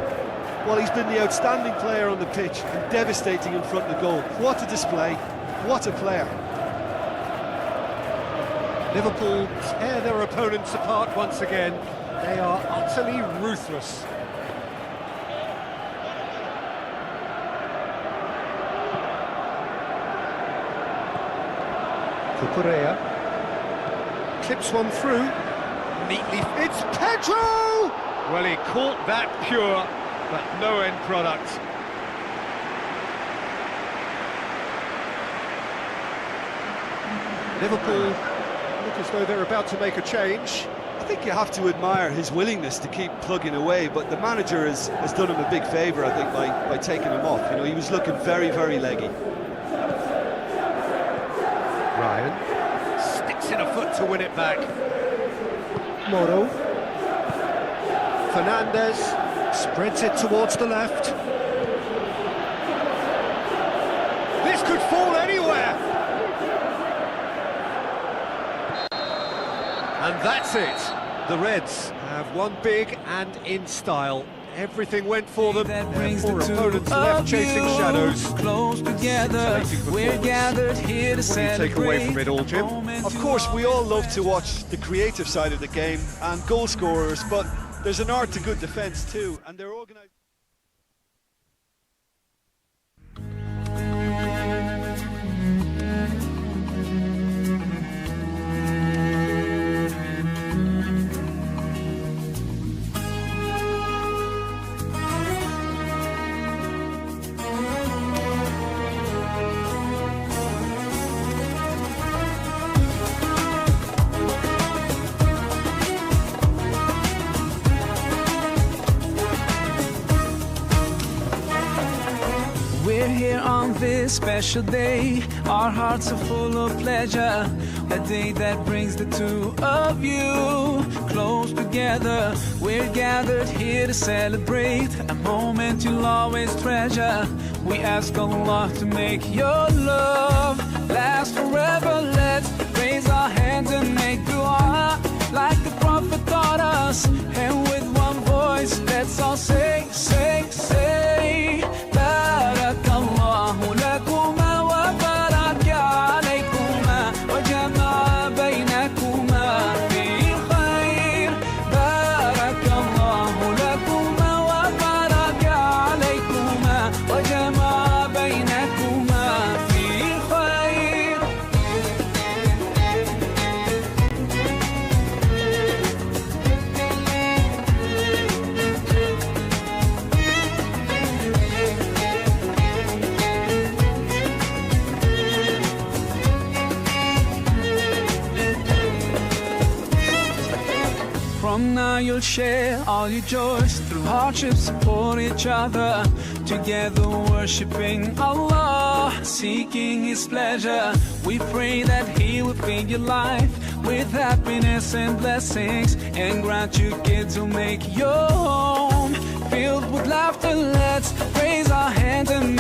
S4: Well, he's been the outstanding player on the pitch and devastating in front of goal. What a display, what a player.
S3: Liverpool tear their opponents apart once again. They are utterly ruthless.
S6: Kukurea.
S3: Clips one through. Neatly. It's Pedro! Well, he caught that pure, but no end product. Liverpool look as though they're about to make a change.
S4: I think you have to admire his willingness to keep plugging away, but the manager has done him a big favour, I think, by taking him off. You know, he was looking very, very leggy.
S3: Ryan sticks in a foot to win it back.
S6: Moro.
S3: Fernandez spreads it towards the left. This could fall anywhere. And that's it. The Reds have won big and in style. Everything went for them.
S1: That brings
S3: Their
S1: the
S3: four
S1: two
S3: opponents left
S1: of
S3: chasing
S1: you
S3: shadows.
S1: close together. We're gathered here to
S3: What do you take away from it all, Jim?
S4: Of course, we all love to watch the creative side of the game and goal scorers, but there's an art to good defence too, and they're organised.
S1: We're here on this special day. Our hearts are full of pleasure. A day that brings the two of you close together. We're gathered here to celebrate a moment you'll always treasure. We ask Allah to make your love last forever. Let's raise our hands and make dua like the Prophet taught us. And with one voice, let's all say, say, say, Barakallahu lakuma wa baraka alaykuma wa jama'a baynakuma fi khair. Barakallahu lakuma wa baraka alaykuma wa jama'a baynakuma fi khair. From now you'll share all your joys. Through hardships support each other. Together worshiping Allah, seeking His pleasure. We pray that He will fill your life with happiness and blessings, and grant you kids who make your home filled with laughter. Let's raise our hands and